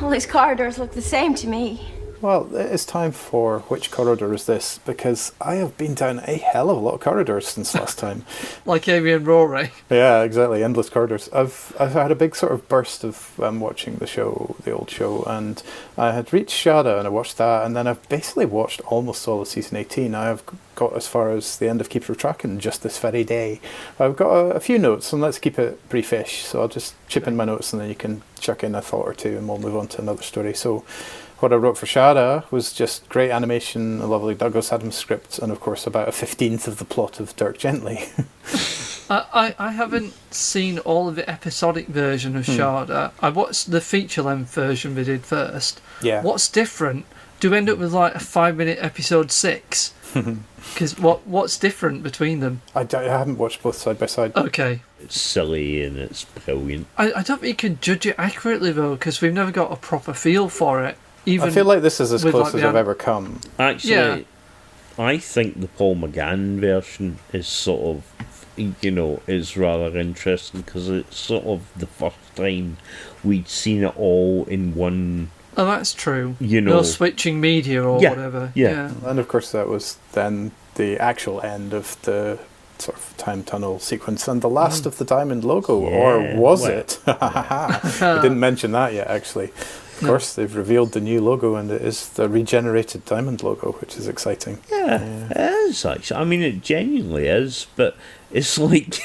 All these corridors look the same to me. Well, it's time for Which Corridor Is This? Because I have been down a hell of a lot of corridors since last time. Like Amy and Rory. Yeah, exactly. Endless corridors. I've had a big sort of burst of watching the show, the old show, and I had reached Shada and I watched that, and then I've basically watched almost all of season 18. I have got as far as the end of Keeper of Traken just this very day. I've got a few notes, and let's keep it briefish. So I'll just chip in my notes, and then you can chuck in a thought or two, and we'll move on to another story. So what I wrote for Shada was just great animation, a lovely Douglas Adams script, and of course about a 15th of the plot of Dirk Gently. I haven't seen all of the episodic version of Shada. I watched the feature-length version they did first. Yeah. What's different? Do we end up with like a 5-minute episode 6? Because what's different between them? I haven't watched both side by side. Okay. It's silly and it's brilliant. I don't think you can judge it accurately though, because we've never got a proper feel for it. Even I feel like this is as with, close like, as the I've ever come. Actually, Yeah. I think the Paul McGann version is sort of, is rather interesting because it's sort of the first time we'd seen it all in one. Oh, that's true. You No know. switching media or Yeah, whatever. yeah. And of course that was then the actual end of the sort of time tunnel sequence and the last of the diamond logo, or Yeah, was well. it? I didn't mention that yet, actually. Of course, they've revealed the new logo, and it is the regenerated diamond logo, which is exciting. Yeah, it is actually. I mean, it genuinely is, but it's like,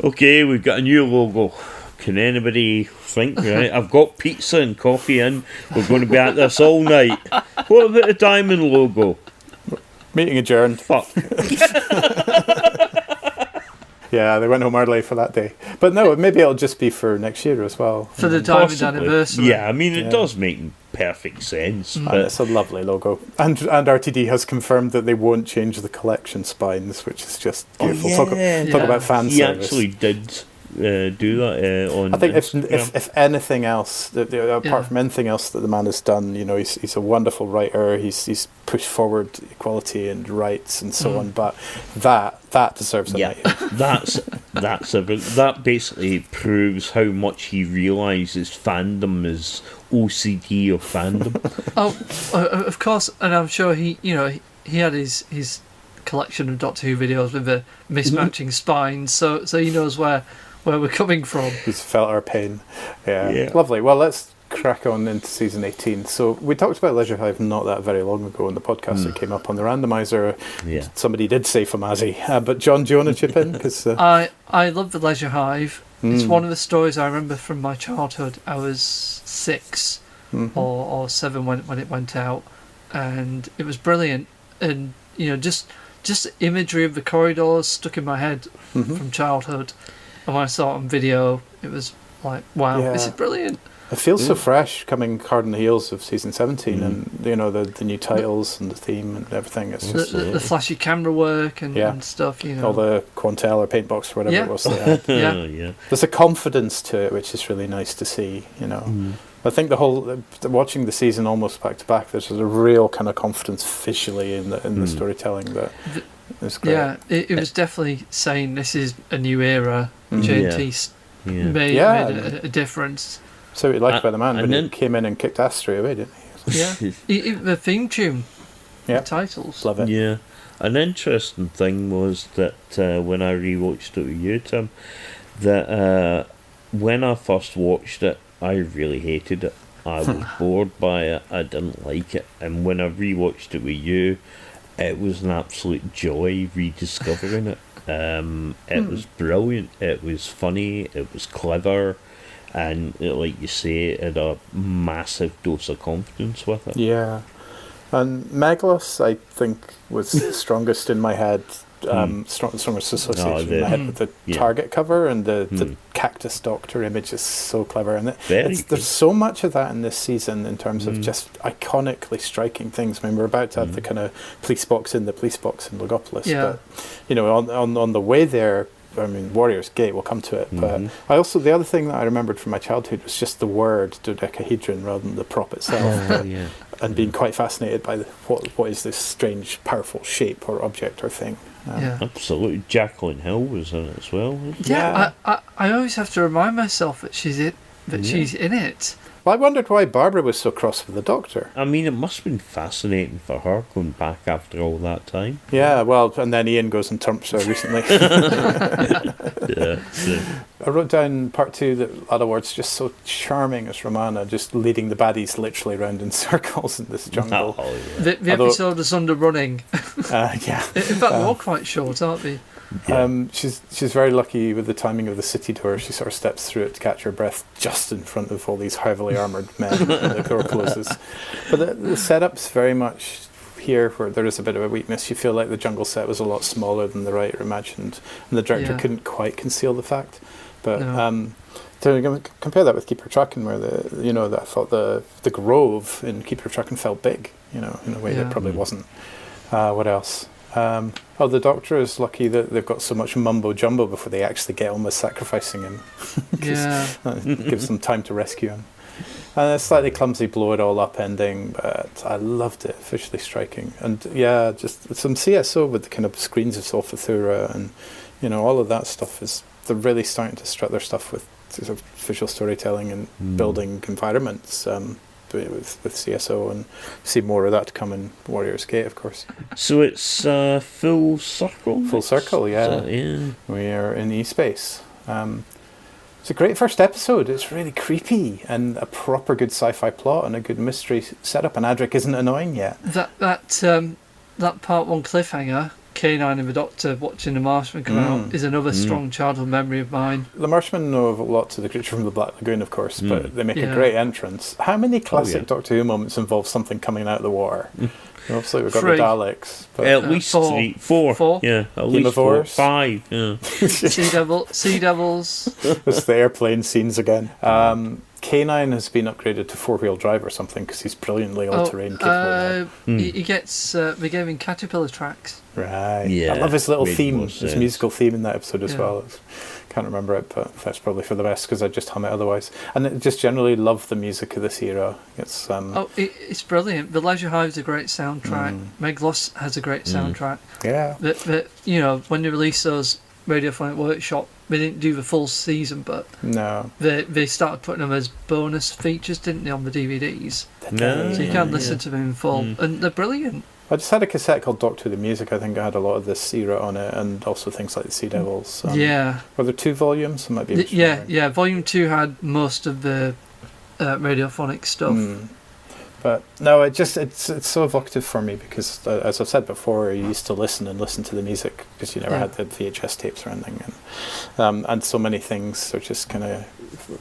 okay, we've got a new logo. Can anybody think, right? I've got pizza and coffee in. We're going to be at this all night. What about the diamond logo? Meeting adjourned. Fuck. Yeah, they went home early for that day. But no, maybe it'll just be for next year as well. For the diamond Possibly. anniversary. Yeah, I mean, it Yeah. does make perfect sense. And But it's a lovely logo. And RTD has confirmed that they won't change the collection spines, which is just beautiful. Talk Yeah. about fan he service. actually did do that on I think Instagram. if anything else, apart Yeah. from anything else that the man has done, he's a wonderful writer. He's pushed forward equality and rights and so on. But that deserves a night. that basically proves how much he realises fandom is OCD of fandom. Of course, and I'm sure he had his collection of Doctor Who videos with the mismatching spines, so he knows where we're coming from. He's felt our pain. Yeah. Lovely. Well, let's crack on into season 18. So we talked about Leisure Hive not that very long ago in the podcast that came up on the randomizer. Yeah. Somebody did say Famazi, but John, do you want to chip in? Because I love the Leisure Hive. It's one of the stories I remember from my childhood. I was 6 or 7 when it went out, and it was brilliant. And just the imagery of the corridors stuck in my head from childhood. And when I saw it on video, it was like, wow, this is brilliant. it feels so fresh coming hard on the heels of season 17 and the new titles and the theme and everything. It's just The flashy camera work and stuff, all the Quantel or Paintbox or whatever it was they had. Yeah. There's a confidence to it which is really nice to see, I think watching the season almost back to back, there's a real kind of confidence visually in the storytelling that is great. Yeah, it was definitely saying this is a new era. JT made a difference. So he liked by the man, and but he then- came in and kicked ass straight away, didn't he? Yeah, the theme tune, Yeah. the titles. Love it. Yeah. An interesting thing was that when I rewatched it with you, Tim, that when I first watched it, I really hated it. I was bored by it. I didn't like it. And when I rewatched it with you, it was an absolute joy rediscovering it. It was brilliant. It was funny. It was clever. And like you say, it had a massive dose of confidence with it. Yeah. And Megalos, I think, was the strongest in my head. Strongest association in my head with the Target cover, and the Cactus Doctor image is so clever. And there's so much of that in this season in terms of just iconically striking things. I mean, we're about to have the kind of police box in Logopolis. Yeah. But, on the way there, I mean, Warrior's Gate, we'll come to it. But the other thing that I remembered from my childhood was just the word dodecahedron rather than the prop itself. And being quite fascinated by what is this strange, powerful shape or object or thing. Absolutely. Jacqueline Hill was in it as well. I always have to remind myself that she's in it. Well, I wondered why Barbara was so cross with the Doctor. I mean, it must have been fascinating for her going back after all that time. Yeah, well, and then Ian goes and turps her recently. I wrote down part 2 that Adaward's just so charming as Romana, just leading the baddies literally around in circles in this jungle. The episode is under running. Yeah. In fact, they're all quite short, aren't they? She's very lucky with the timing of the city door. She sort of steps through it to catch her breath just in front of all these heavily armoured men when the door closes. But the setup's very much here where there is a bit of a weakness. You feel like the jungle set was a lot smaller than the writer imagined, and the director couldn't quite conceal the fact. But to compare that with Keep Her Trucking, where I thought the grove in Keep Her Trucking felt big, in a way that probably wasn't. What else? The Doctor is lucky that they've got so much mumbo jumbo before they actually get on with sacrificing him. It gives them time to rescue him. And a slightly clumsy blow it all up ending, but I loved it, visually striking. And just some CSO with the kind of screens of Solfathura and all of that stuff they're really starting to strut their stuff with sort of visual storytelling and building environments. With CSO, and see more of that to come in Warrior's Gate, of course. So it's full circle? Full circle, yeah. We are in E-Space. It's a great first episode. It's really creepy and a proper good sci-fi plot and a good mystery setup, and Adric isn't annoying yet. That part 1 cliffhanger, K9 and the Doctor watching the Marshman come out, is another strong childhood memory of mine. The Marshmen know a lot to the creature from the Black Lagoon, of course, but they make a great entrance. How many classic Doctor Who moments involve something coming out of the water? Obviously, we've got 3. The Daleks. But at least 4. Yeah, at least 4. 5. Yeah. Sea Devils. It's the airplane scenes again. K9 has been upgraded to 4-wheel drive or something because he's brilliantly all-terrain capable. He gets they gave him caterpillar tracks. Right. Yeah. I love his little theme, his musical theme in that episode as well. Can't remember it, but that's probably for the best because I just hum it otherwise. And I just generally love the music of this era. It's it's brilliant. The Leisure Hive's a great soundtrack. Meglos has a great soundtrack. Yeah. But when they released those Radiophonic Workshop, they didn't do the full season, but they started putting them as bonus features, didn't they, on the DVDs? So you can listen to them in full, and they're brilliant. I just had a cassette called Doctor the Music. I think I had a lot of this era on it, and also things like the Sea Devils. Were there 2 volumes? I might be. Volume 2 had most of the radiophonic stuff. But no, it's so evocative for me because, as I've said before, you used to listen to the music because you never had the VHS tapes or anything, and so many things are just kind of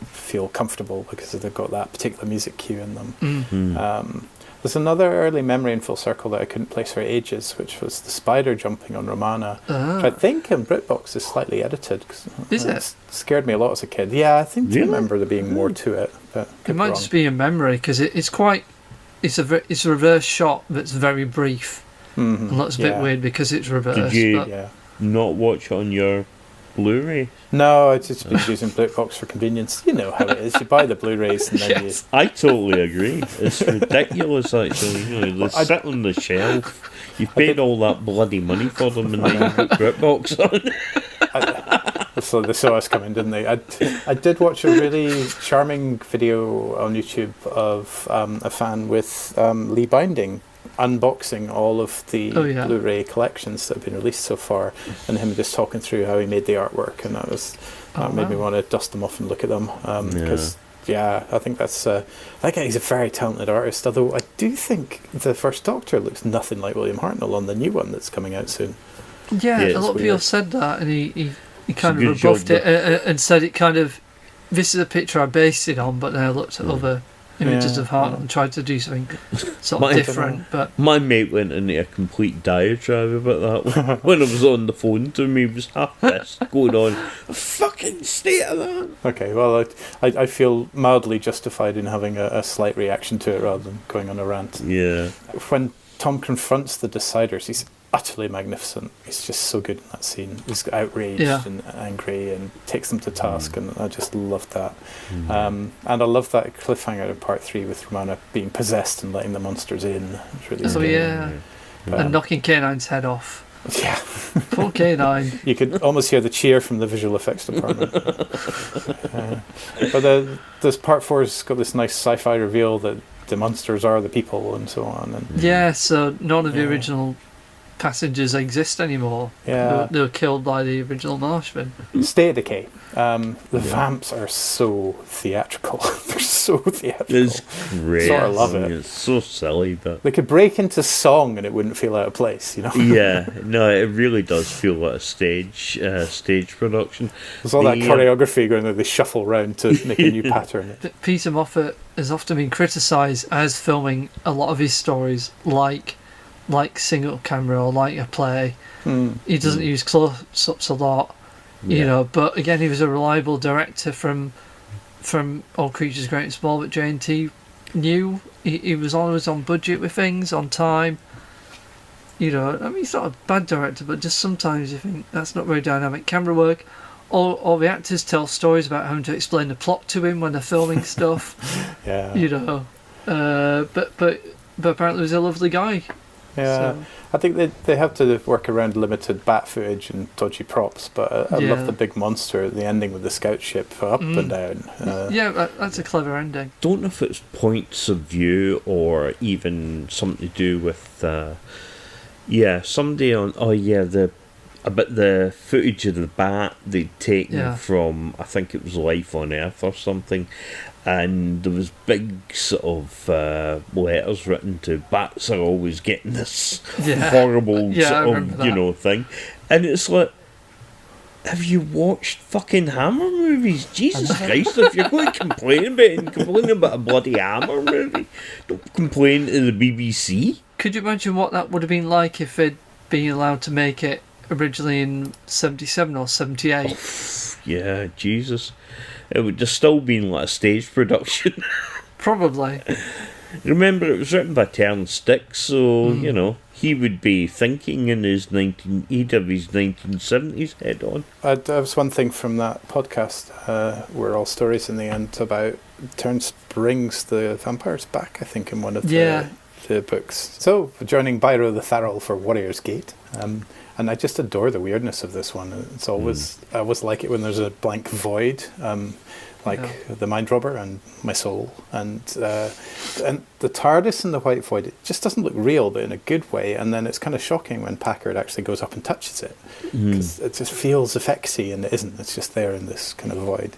feel comfortable because they've got that particular music cue in them. There's another early memory in Full Circle that I couldn't place for ages, which was the spider jumping on Romana, which I think in BritBox is slightly edited. Is it? Scared me a lot as a kid. Yeah, I think I remember there being more to it. But it might just be a memory because it's a reverse shot that's very brief, and that's a bit weird because it's reversed. Did you not watch it on your Blu-ray? No, I just been using BritBox for convenience. You know how it is. You buy the Blu-rays and then I totally agree. It's ridiculous, actually. They sit on the shelf. You paid all that bloody money for them, and then you put BritBox on. So they saw us coming, didn't they? I did watch a really charming video on YouTube of a fan with Lee Binding unboxing all of the Blu-ray collections that have been released so far, and him just talking through how he made the artwork, and that made me want to dust them off and look at them because Yeah, I think that's. I think he's a very talented artist. Although I do think the first Doctor looks nothing like William Hartnell on the new one that's coming out soon. Yeah, Yeah, a lot of people weird. said that, and he kind a of good job rebuffed it and said it kind of. This is a picture I based it on, but then I looked at other images Yeah, of Hartnell and tried to do something sort of different. But My mate went into a complete diatribe about that when I was on the phone to me. He was half pissed going on. Fucking state of that. Okay, well, I feel mildly justified in having a slight reaction to it rather than going on a rant. Yeah. When Tom confronts the Deciders, he's utterly magnificent. He's just so good in that scene. He's outraged and angry and takes them to task, and I just love that. And I love that cliffhanger in part 3 with Romana being possessed and letting the monsters in. It's really scary. And knocking K9's head off. Yeah. Poor K9. You could almost hear the cheer from the visual effects department. But this part 4's got this nice sci-fi reveal that the monsters are the people and so on. And so none of the original passengers exist anymore. Yeah. They were killed by the original Marshmen. State of Decay. The vamps are so theatrical. They're so theatrical. It's great. Sort of love it. It's so silly, but they could break into song and it wouldn't feel out of place, you know? yeah, no, it really does feel like a stage production. There's all that choreography going on, they shuffle around to make a new pattern. Peter Moffat has often been criticised as filming a lot of his stories like single camera or like a play. He doesn't use close-ups a lot, you know. But again, he was a reliable director from All Creatures Great and Small that J&T knew. He was always on budget with things, on time. You know, I mean, he's not a bad director, but just sometimes you think that's not very dynamic camera work. Or the actors tell stories about having to explain the plot to him when they're filming stuff. Yeah. You know, but apparently he's a lovely guy. Yeah, So. I think they have to work around limited bat footage and dodgy props, but I love the big monster, the ending with the scout ship up and down. That's a clever ending. Don't know if it's points of view or even something to do with somebody on about the footage of the bat they'd taken from, I think it was Life on Earth or something, and there was big sort of letters written to bats are always getting this horrible sort of thing, and it's like, have you watched fucking Hammer movies? Jesus Christ, if you're going to complain about a bloody Hammer movie, don't complain to the BBC. Could you imagine what that would have been like if they'd been allowed to make it originally in 77 or 78? Yeah, Jesus. It would have still been like a stage production. Probably. Remember, it was written by Terence Sticks, so, you know, he would be thinking in his 1970s head on. There was one thing from that podcast, We're All Stories in the End, about Terence brings the vampires back, I think, in one of the books. So, joining Byro the Tharrell for Warrior's Gate. And I just adore the weirdness of this one. It's always, I always like it when there's a blank void, the Mind Robber and My Soul. And the TARDIS and the White Void, it just doesn't look real, but in a good way. And then it's kind of shocking when Packard actually goes up and touches it. Because it just feels effectsy, and it isn't. It's just there in this kind of void.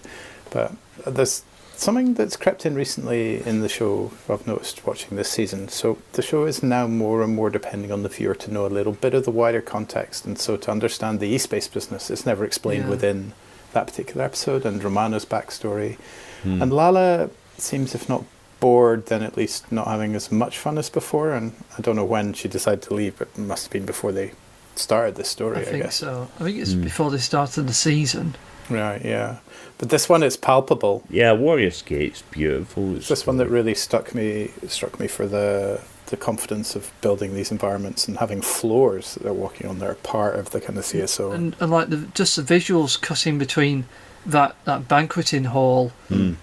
But there's something that's crept in recently in the show I've noticed watching this season. So the show is now more and more depending on the viewer to know a little bit of the wider context, and so to understand the E-Space business, it's never explained within that particular episode, and Romano's backstory. And Lala seems, if not bored, then at least not having as much fun as before, and I don't know when she decided to leave, but it must have been before they started this story, I guess. I think so. I think it's before they started the season. Right, yeah. But this one is palpable. Yeah, Warrior's Gate's beautiful. It's this one that really struck me for the confidence of building these environments and having floors that they're walking on that are part of the kind of CSO. And like just the visuals cutting between that banqueting hall in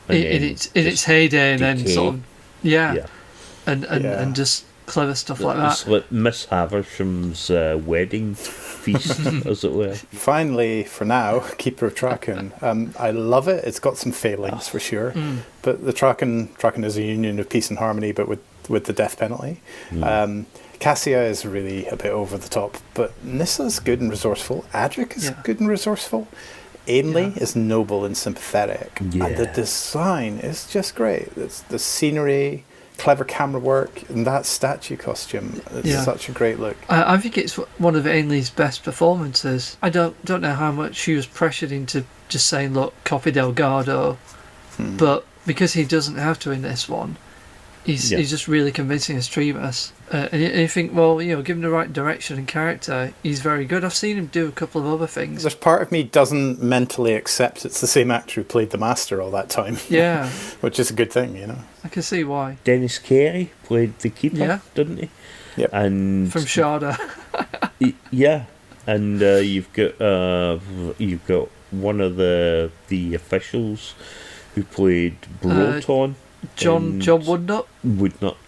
its heyday, and then sort of and just clever stuff like that. It's like Miss Haversham's wedding feast, as it were. Finally, for now, Keeper of Traken. I love it. It's got some failings for sure, but the Traken is a union of peace and harmony, but with the death penalty. Cassia is really a bit over the top, but Nissa's good and resourceful. Adric is good and resourceful. Ainley is noble and sympathetic. And the design is just great. It's the scenery, clever camera work, and that statue costume. It's such a great look. I think it's one of Ainley's best performances. I don't know how much she was pressured into just saying, look, copy Delgado, but because he doesn't have to in this one, he's just really convincing as Tremas. And you think, well, given the right direction and character, he's very good. I've seen him do a couple of other things. There's part of me doesn't mentally accept it's the same actor who played the Master all that time. Yeah. Which is a good thing, I can see why. Dennis Carey played the Keeper, didn't he? Yep. And from Sharda. And you've got one of the officials who played Broton. John Woodnut.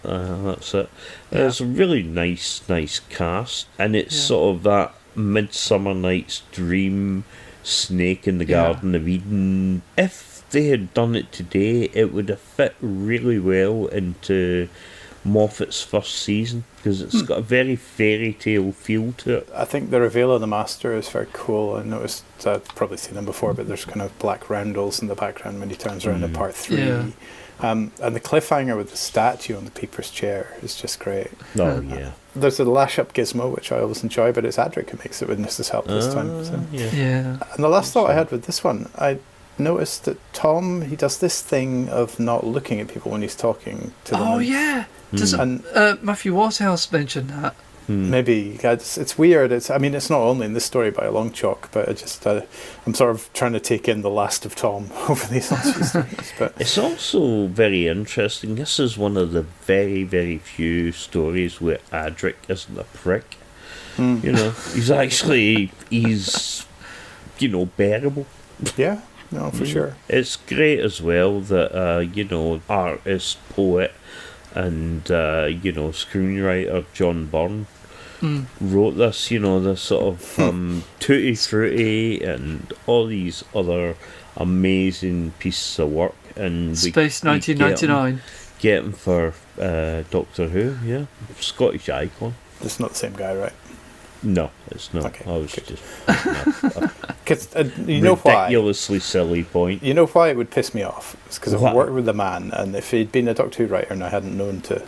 That's it. It's a really nice cast, and it's sort of that Midsummer Night's Dream, Snake in the Garden of Eden. If they had done it today, it would have fit really well into Moffat's first season, because it's got a very fairy tale feel to it. I think the reveal of the Master is very cool. I noticed, I've probably seen them before, but there's kind of black roundels in the background when he turns around in part 3. Yeah. And the cliffhanger with the statue on the Peeper's chair is just great. Oh, yeah. There's a lash-up gizmo, which I always enjoy, but it's Adric who makes it with Mrs. Help this time. So. Yeah. And the last thought I had with this one, I noticed that Tom, he does this thing of not looking at people when he's talking to them. Oh, yeah. Doesn't Matthew Waterhouse mention that? Maybe. It's weird. It's not only in this story by a long chalk, but I'm sort of trying to take in the last of Tom over these last few stories. But it's also very interesting. This is one of the very, very few stories where Adric isn't a prick. He's bearable. Yeah, no, for sure. It's great as well that, artist, poet, and, screenwriter John Byrne wrote this, this sort of Tutti Frutti and all these other amazing pieces of work. And Space 1999. Get him for Doctor Who, Scottish icon. It's not the same guy, right? No, it's not. Okay, I was good. just Because you know why? Ridiculously silly point. You know why it would piss me off? It's because I've What? worked with the man, and if he'd been a Doctor Who writer and I hadn't known to,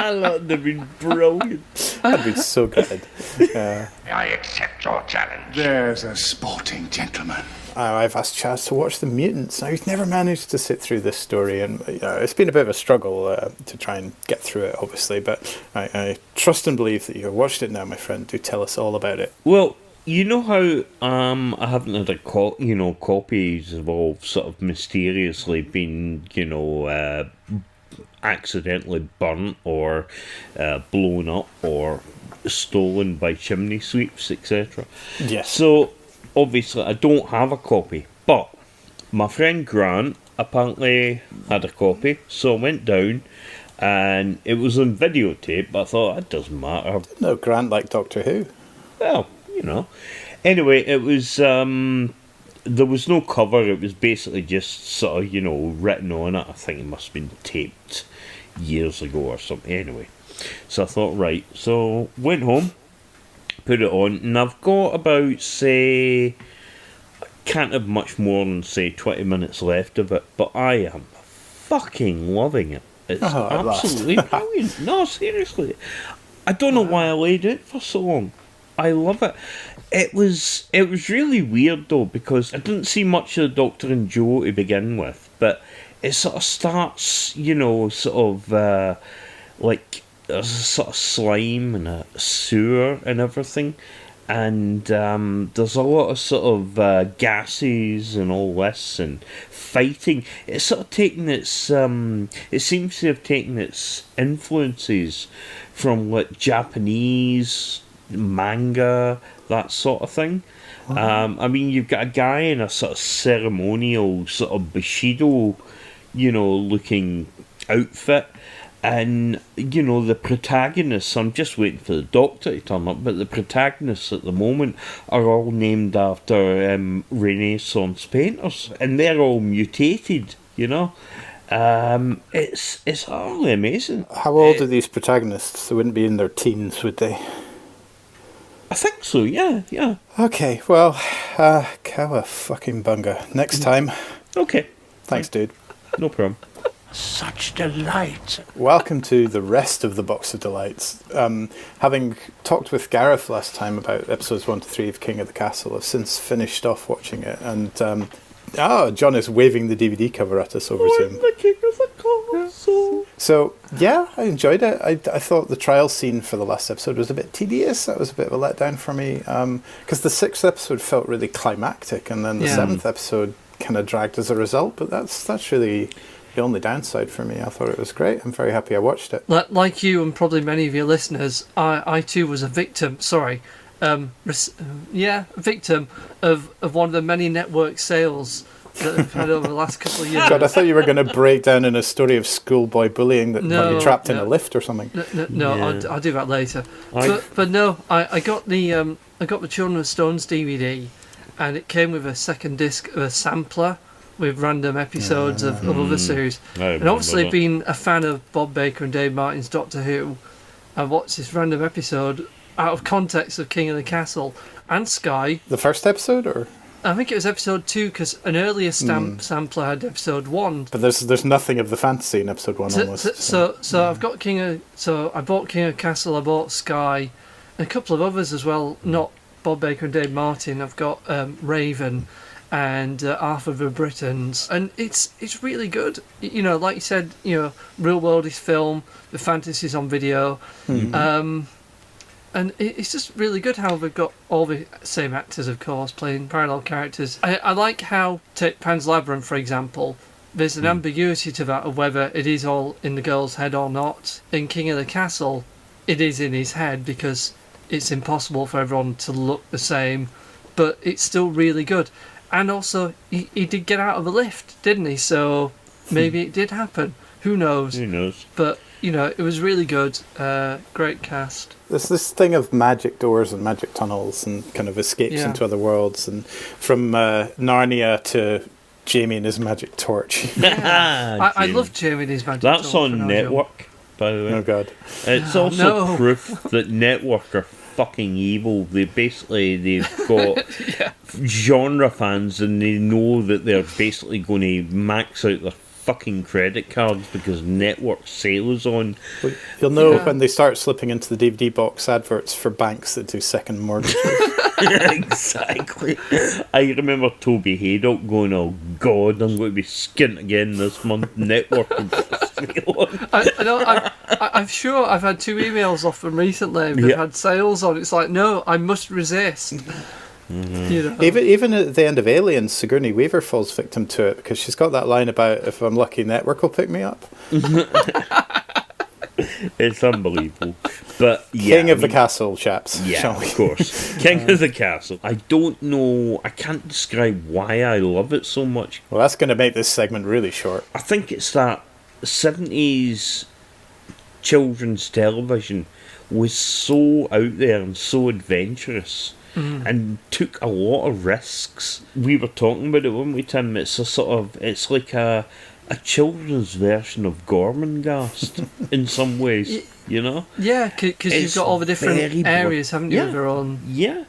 That would have been brilliant. I'd be so good. I accept your challenge. There's a sporting gentleman. I've asked Chaz to watch The Mutants. Now, he's never managed to sit through this story, and it's been a bit of a struggle to try and get through it, obviously, but I trust and believe that you've watched it now, my friend. Do tell us all about it. Well, you know how I haven't had copies have all sort of mysteriously been, accidentally burnt or blown up or stolen by chimney sweeps, etc. Yes. So, obviously, I don't have a copy, but my friend Grant apparently had a copy, so I went down and it was on videotape, but I thought, it doesn't matter. No, Grant like Doctor Who. Well, Anyway, it was, there was no cover, it was basically just sort of, written on it. I think it must have been taped years ago or something. Anyway, so I thought, right, so went home, put it on, and I've got about, say, I can't have much more than, say, 20 minutes left of it, but I am fucking loving it. It's absolutely brilliant. No, seriously. I don't know why I laid it for so long. I love it. It was really weird though, because I didn't see much of the Doctor and Joe to begin with, but it sort of starts, like there's a sort of slime and a sewer and everything, and there's a lot of sort of gases and all this and fighting. It's sort of taken its it seems to have taken its influences from like Japanese manga, that sort of thing. You've got a guy in a sort of ceremonial sort of Bushido, looking outfit, and the protagonists, I'm just waiting for the Doctor to turn up, but the protagonists at the moment are all named after Renaissance painters, and they're all mutated, it's utterly amazing. How old are these protagonists? They wouldn't be in their teens, would they? I think so, yeah. Okay, well, cowabunga. Next time. Okay. Thanks, dude. No problem. Such delight. Welcome to the rest of the Box of Delights. Having talked with Gareth last time about episodes 1 to 3 of King of the Castle, I've since finished off watching it, and John is waving the DVD cover at us over Zoom. The King of the Castle. So, yeah, I enjoyed it. I thought the trial scene for the last episode was a bit tedious. That was a bit of a letdown for me, because the 6th episode felt really climactic, and then the 7th episode kind of dragged as a result, but that's really the only downside for me. I thought it was great. I'm very happy I watched it. Like you and probably many of your listeners, I too was a victim. Victim of one of the many network sales that I've had over the last couple of years. God, I thought you were going to break down in a story of schoolboy bullying that got you trapped in a lift or something. I'll do that later. But no, I got the Children of Stones DVD, and it came with a second disc of a sampler with random episodes of other series. And obviously, being a fan of Bob Baker and Dave Martin's Doctor Who, I watched this random episode out of context of King of the Castle and Sky. The first episode, or? I think it was episode 2, because an earlier sampler had episode 1. But there's nothing of the fantasy in episode 1 almost. So I've got I bought King of the Castle, I bought Sky, and a couple of others as well, not Bob Baker and Dave Martin. I've got Raven and Arthur the Britons, and it's really good. You know, like you said, real world is film, the fantasy's on video, and it's just really good how they've got all the same actors, of course, playing parallel characters. I like how, take Pan's Labyrinth for example, there's an ambiguity to that of whether it is all in the girl's head or not. In King of the Castle, it is in his head because it's impossible for everyone to look the same, but it's still really good. And also, he did get out of the lift, didn't he? So maybe it did happen. Who knows? Who knows? But, it was really good. Great cast. There's this thing of magic doors and magic tunnels and kind of escapes into other worlds. And from Narnia to Jamie and his magic torch. Yeah. I love Jamie and his magic torch. That's on Network, by the way. Oh, God. It's also proof that Network are fucking evil. They've got genre fans, and they know that they're basically going to max out their fucking credit cards because Network sales on. Well, you'll know when they start slipping into the DVD box adverts for banks that do second mortgages. Exactly. I remember Toby Haydock going, "Oh God, I'm going to be skint again this month." Network. I'm sure I've had 2 emails off them recently. They've had sales on. It's like, no, I must resist. Even at the end of Aliens, Sigourney Weaver falls victim to it because she's got that line about, "If I'm lucky, Network will pick me up." It's unbelievable. But King of the Castle, chaps. Yeah, of course. King of the Castle. I don't know. I can't describe why I love it so much. Well, that's going to make this segment really short. I think it's that 70s children's television was so out there and so adventurous. And took a lot of risks. We were talking about it, weren't we, Tim? It's like a children's version of Gormenghast in some ways, Yeah, because you've got all the different areas, haven't you, with their own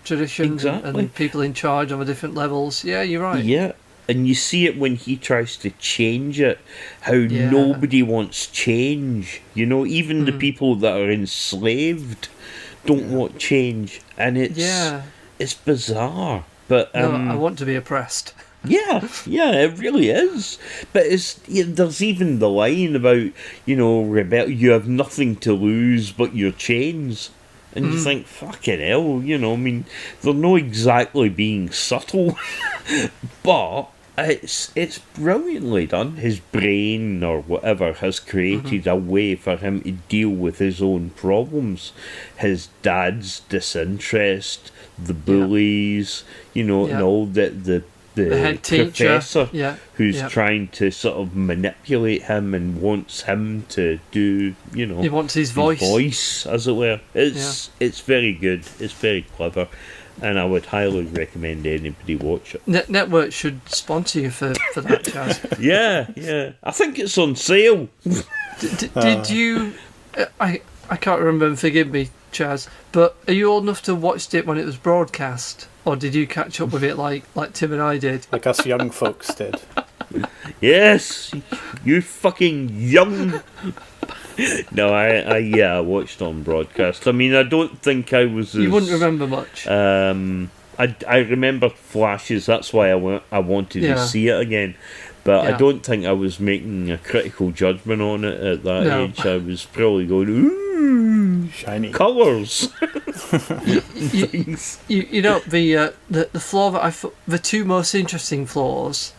traditions and people in charge on the different levels. Yeah, you're right. Yeah, and you see it when he tries to change it, how nobody wants change. Even the people that are enslaved don't want change, and it's bizarre. But I want to be oppressed. Yeah, it really is. But there's even the line about, rebel. You have nothing to lose but your chains, and you think, fucking hell, they're not exactly being subtle, but it's brilliantly done. His brain or whatever has created a way for him to deal with his own problems. His dad's disinterest, the bullies, and all the head professor teacher, who's trying to sort of manipulate him and wants him to do, he wants his voice, as it were. It's very good. It's very clever. And I would highly recommend anybody watch it. Network should sponsor you for that, Chaz. Yeah. I think it's on sale. Did you... I can't remember, forgive me, Chaz, but are you old enough to watch it when it was broadcast? Or did you catch up with it like Tim and I did? Like us young folks did. Yes, you fucking young. No, I watched on broadcast. I mean, I don't think I was. You wouldn't remember much. I remember flashes. That's why I wanted to see it again. But I don't think I was making a critical judgment on it at that age. I was probably going, ooh, shiny colours. You know, the floor that the two most interesting floors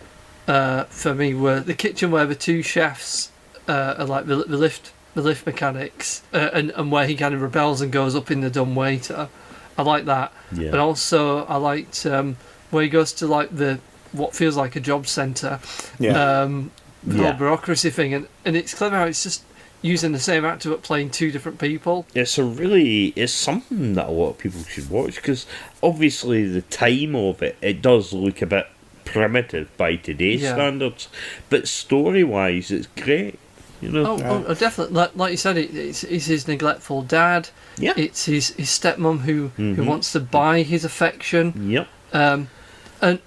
for me were the kitchen where the two chefs are like the lift mechanics, and where he kind of rebels and goes up in the dumbwaiter. I like that. Yeah. But also I liked where he goes to like what feels like a job centre. Yeah. The whole bureaucracy thing, and it's clever how it's just using the same actor but playing two different people. It's something that a lot of people should watch, because obviously the time of it does look a bit primitive by today's standards, but story-wise it's great. You know? Oh, definitely. Like you said, it's his neglectful dad. Yeah. It's his stepmom who wants to buy his affection. Yep. And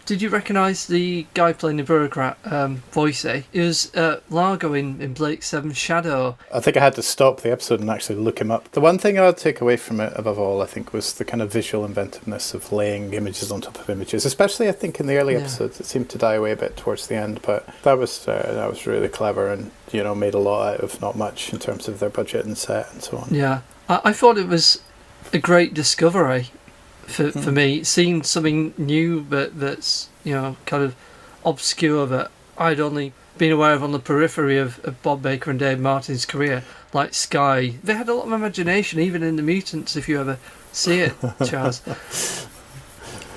did you recognise the guy playing the bureaucrat, Voicey? It was Largo in Blake Seven's Shadow. I think I had to stop the episode and actually look him up. The one thing I would take away from it, above all, I think, was the kind of visual inventiveness of laying images on top of images. Especially, I think, in the early episodes, it seemed to die away a bit towards the end. But that was really clever, and made a lot out of not much in terms of their budget and set and so on. Yeah, I thought it was a great discovery. For me, seeing something new that's kind of obscure that I'd only been aware of on the periphery of Bob Baker and Dave Martin's career, like Sky. They had a lot of imagination, even in The Mutants, if you ever see it, Charles.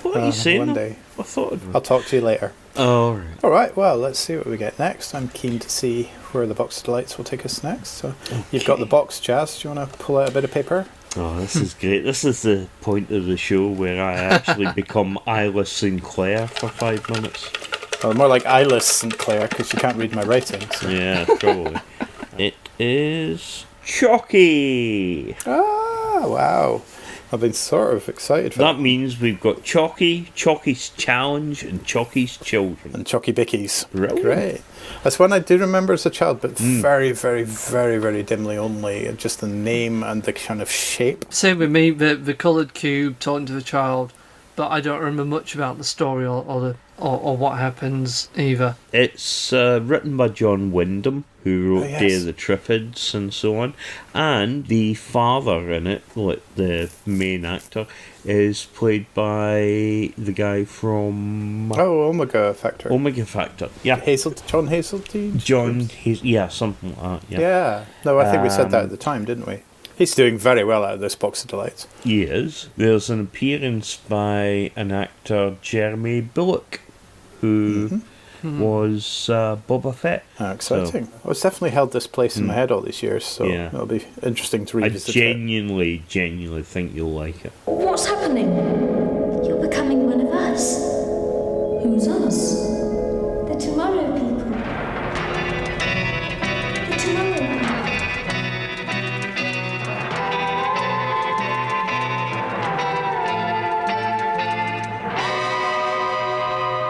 What are you saying? One day. I thought I'll talk to you later. Oh, all right. Well, let's see what we get next. I'm keen to see where the box of delights will take us next. So You've got the box, Jazz. Do you want to pull out a bit of paper? Oh, this is great. This is the point of the show where I actually become Isla Sinclair for 5 minutes. Well, more like Isla Sinclair, because you can't read my writing. So. Yeah, probably. It is Chalky. Ah, wow. I've been sort of excited for that. Means we've got Chalky, Chalky's Challenge, and Chalky's Children. And Chalky Bickies. Brilliant. Great. That's one I do remember as a child, but very, very, very, very dimly only. Just the name and the kind of shape. Same with me, the coloured cube talking to the child, but I don't remember much about the story or what happens either. It's written by John Wyndham, who wrote Day of the Triffids and so on, and the father in it, like the main actor, is played by the guy from Omega Factor. Omega Factor, yeah. John Hazeltine. Something like that. Yeah. No, I think we said that at the time, didn't we? He's doing very well out of this box of delights. He is. There's an appearance by an actor, Jeremy Bulloch, who was Boba Fett. Exciting. So, it's definitely held this place in my head all these years, so it'll be interesting to revisit it. I genuinely think you'll like it. What's happening? You're becoming one of us. Who's us? The Tomorrow People. The Tomorrow People.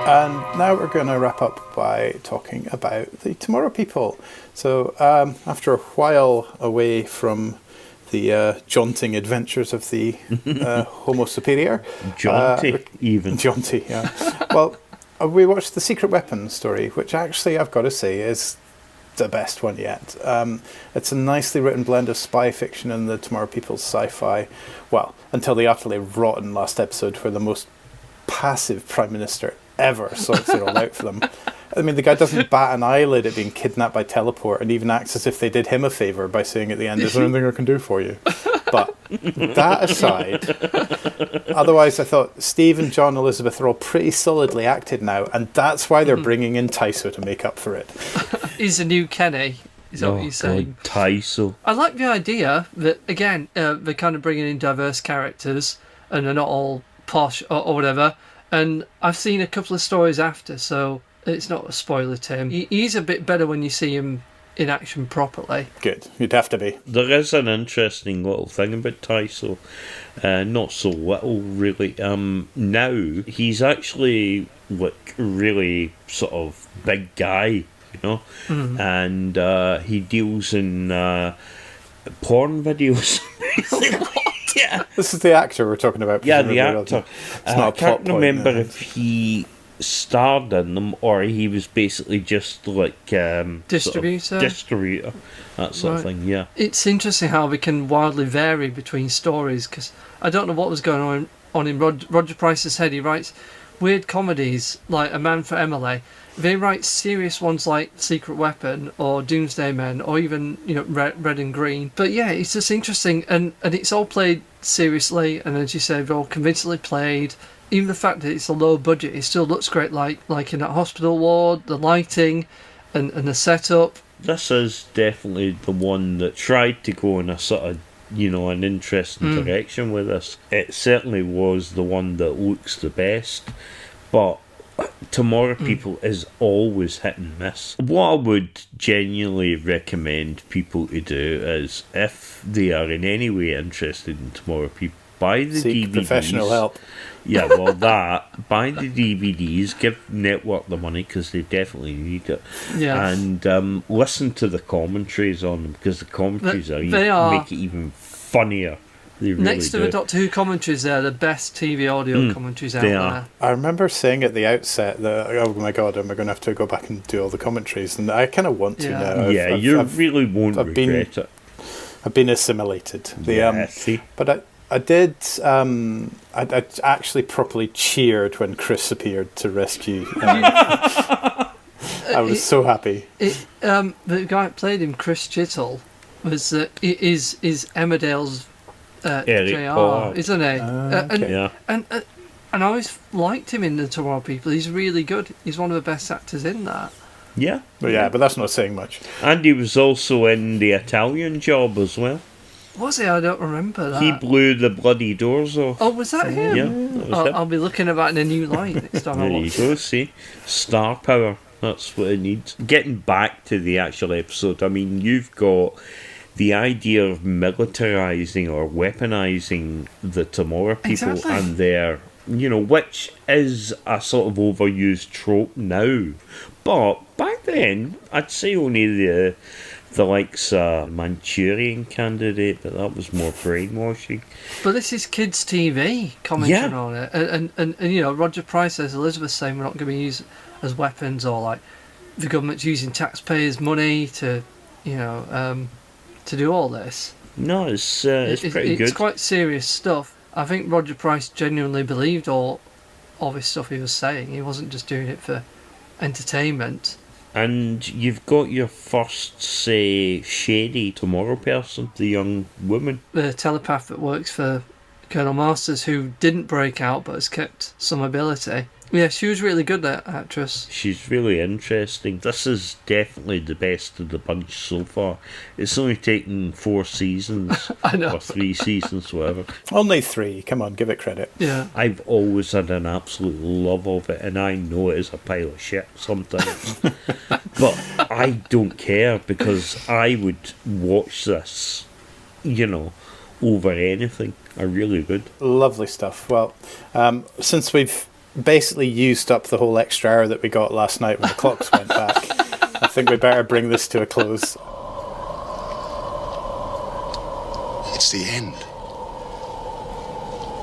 And now we're going to wrap up by talking about the Tomorrow People. So after a while away from the jaunting adventures of the Homo Superior. Jaunty, yeah. Well, we watched The Secret Weapon story, which actually I've got to say is the best one yet. It's a nicely written blend of spy fiction and the Tomorrow People's sci-fi. Well, until the utterly rotten last episode where the most passive Prime Minister ever sorts it all out for them. I mean, the guy doesn't bat an eyelid at being kidnapped by teleport and even acts as if they did him a favour by saying at the end, is there anything I can do for you? But that aside, otherwise I thought Steve and John Elizabeth are all pretty solidly acted now, and that's why they're bringing in Tyso to make up for it. He's a new Kenny. Is that what you're saying? Tyso. I like the idea that, again, they're kind of bringing in diverse characters and they're not all posh or whatever. And I've seen a couple of stories after, so it's not a spoiler, Tim. He's a bit better when you see him in action properly. Good. You'd have to be. There is an interesting little thing about Tyso. Not so little, really. Now, he's actually, like, really sort of big guy, you know? And he deals in porn videos. Yeah. This is the actor we're talking about. Yeah, the presumably, actor. It's not a I can't plot point, remember no. if he starred in them or he was basically just like Distributor? sort of distributor, that sort of Right. thing. Yeah, It's interesting how we can wildly vary between stories, because I don't know what was going on in Roger Price's head. He writes weird comedies like A Man for Emily. They write serious ones like Secret Weapon or Doomsday Men or even, you know, Red and Green. But yeah, it's just interesting, and it's all played seriously, and as you say, they're all convincingly played. Even the fact that it's a low budget, it still looks great, like in that hospital ward, the lighting and the setup. this is definitely the one that tried to go in a sort of, you know, an interesting direction with this. It certainly was the one that looks the best, but Tomorrow People is always hit and miss. What I would genuinely recommend people to do is, if they are in any way interested in Tomorrow People, buy the Seek DVDs. professional help. Yeah, well, buy the DVDs, give Network the money because they definitely need it, Yeah. and listen to the commentaries on them, because the commentaries They are- make it even funnier. They really Next to do. the Doctor Who commentaries, they're the best TV audio commentaries out they there. are. I remember saying at the outset that, oh my god, am I going to have to go back and do all the commentaries? And I kind of want to Yeah. now. Yeah, you really won't I've regret it. I've been assimilated. See? But I did. I actually properly cheered when Chris appeared to rescue. I was so happy. The guy that played him, Chris Chittle, was is Emmerdale's Eric JR, Pollard. isn't he? Okay. Yeah. And I always liked him in the Tomorrow People. He's really good. He's one of the best actors in that. Yeah. But that's not saying much. And he was also in the Italian Job as well. Was he? I don't remember that. He blew the bloody doors off. Oh, was that him? Yeah, that was him. I'll be looking at that in a new light next time I There you watch go, it. see? Star power. That's what it needs. Getting back to the actual episode, I mean, you've got the idea of militarising or weaponising the Tomorrow People Exactly. and their, you know, which is a sort of overused trope now. But back then, I'd say only the likes Manchurian Candidate, but that was more brainwashing. But this is kids' TV commenting Yeah. on it, and you know, Roger Price says Elizabeth's saying we're not going to be used as weapons, or like the government's using taxpayers' money to, you know, to do all this. No, it's pretty good. It's quite serious stuff. I think Roger Price genuinely believed all this stuff he was saying. He wasn't just doing it for entertainment. And you've got your first, say, shady Tomorrow person, the young woman. The telepath that works for Colonel Masters, who didn't break out but has kept some ability. Yeah, she was really good, that actress. She's really interesting. This is definitely the best of the bunch so far. It's only taken 4 seasons. I know. Or 3 seasons, whatever. Only 3. Come on, give it credit. Yeah. I've always had an absolute love of it, and I know it is a pile of shit sometimes. But I don't care, because I would watch this, you know, over anything. I really would. Lovely stuff. Well, since we've basically used up the whole extra hour that we got last night when the clocks went back, I think we better bring this to a close. It's the end.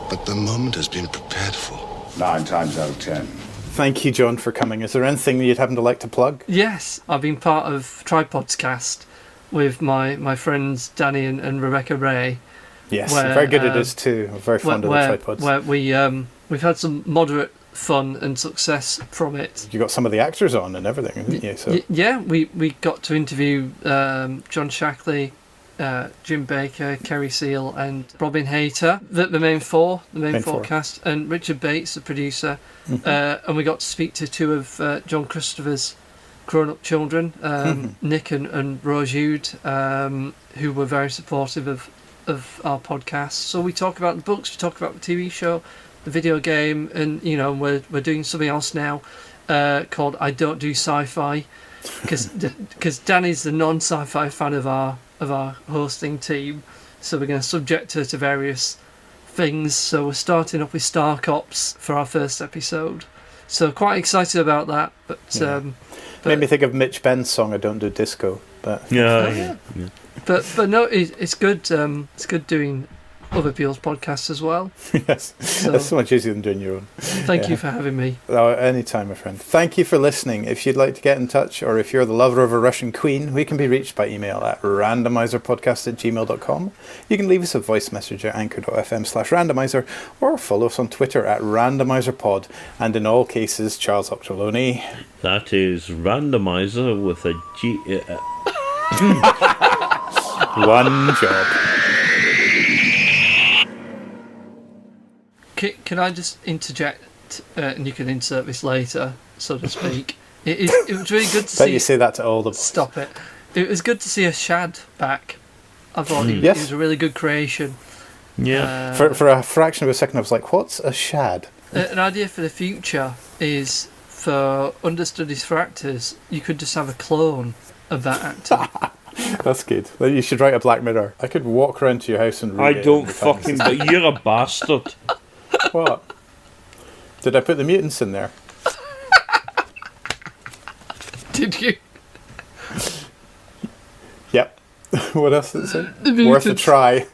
But the moment has been prepared for. 9 times out of 10. Thank you, John, for coming. Is there anything you'd happen to like to plug? Yes, I've been part of Tripod's cast with my friends Danny and Rebecca Ray. Yes, where, very good it is too. I'm very fond of the tripods. Where we've had some moderate fun and success from it. You got some of the actors on and everything, didn't you? So Yeah, we got to interview John Shackley, Jim Baker, Kerry Seal, and Robin Hayter, the main four cast, and Richard Bates, the producer, and we got to speak to 2 of John Christopher's grown-up children, Nick and Rose Jude, who were very supportive of our podcast. So we talk about the books, we talk about the TV show, the video game, and you know we're doing something else now called I Don't Do Sci-Fi, because Danny's the non-sci-fi fan of our hosting team, so we're going to subject her to various things. So we're starting off with Stark Ops for our first episode. So quite excited about that. But made me think of Mitch Ben's song "I Don't Do Disco." But yeah. But no, it's good. It's good doing other people's podcasts as well. Yes, that's so much easier than doing your own. Thank you for having me. Oh, anytime, my friend. Thank you for listening. If you'd like to get in touch, or if you're the lover of a Russian queen, we can be reached by email at randomizerpodcast@gmail.com. You can leave us a voice message at anchor.fm/randomizer, or follow us on Twitter at randomizerpod. And in all cases, Charles Octoloni. That is randomizer with a G. One job. Can I just interject, and you can insert this later, so to speak. It was really good to see. Bet you say that to all the boys. Stop it. It was good to see a Shad back. I thought it was a really good creation. Yeah. For a fraction of a second, I was like, "What's a Shad?" An idea for the future is for understudies for actors. You could just have a clone of that actor. That's good. You should write a Black Mirror. I could walk around to your house and read I it don't in the time. fucking. But you're a bastard. What? Did I put the mutants in there? Did you? Yep. What else did it say? Worth a try.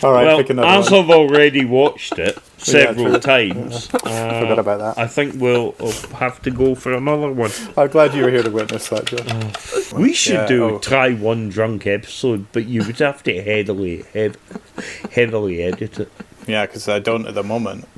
All right, well, pick another as one. I've already watched it several times, forgot about that. I think we'll have to go for another one. I'm glad you were here to witness that, Joe. We should try one drunk episode, but you would have to heavily edit it. Yeah, because I don't at the moment.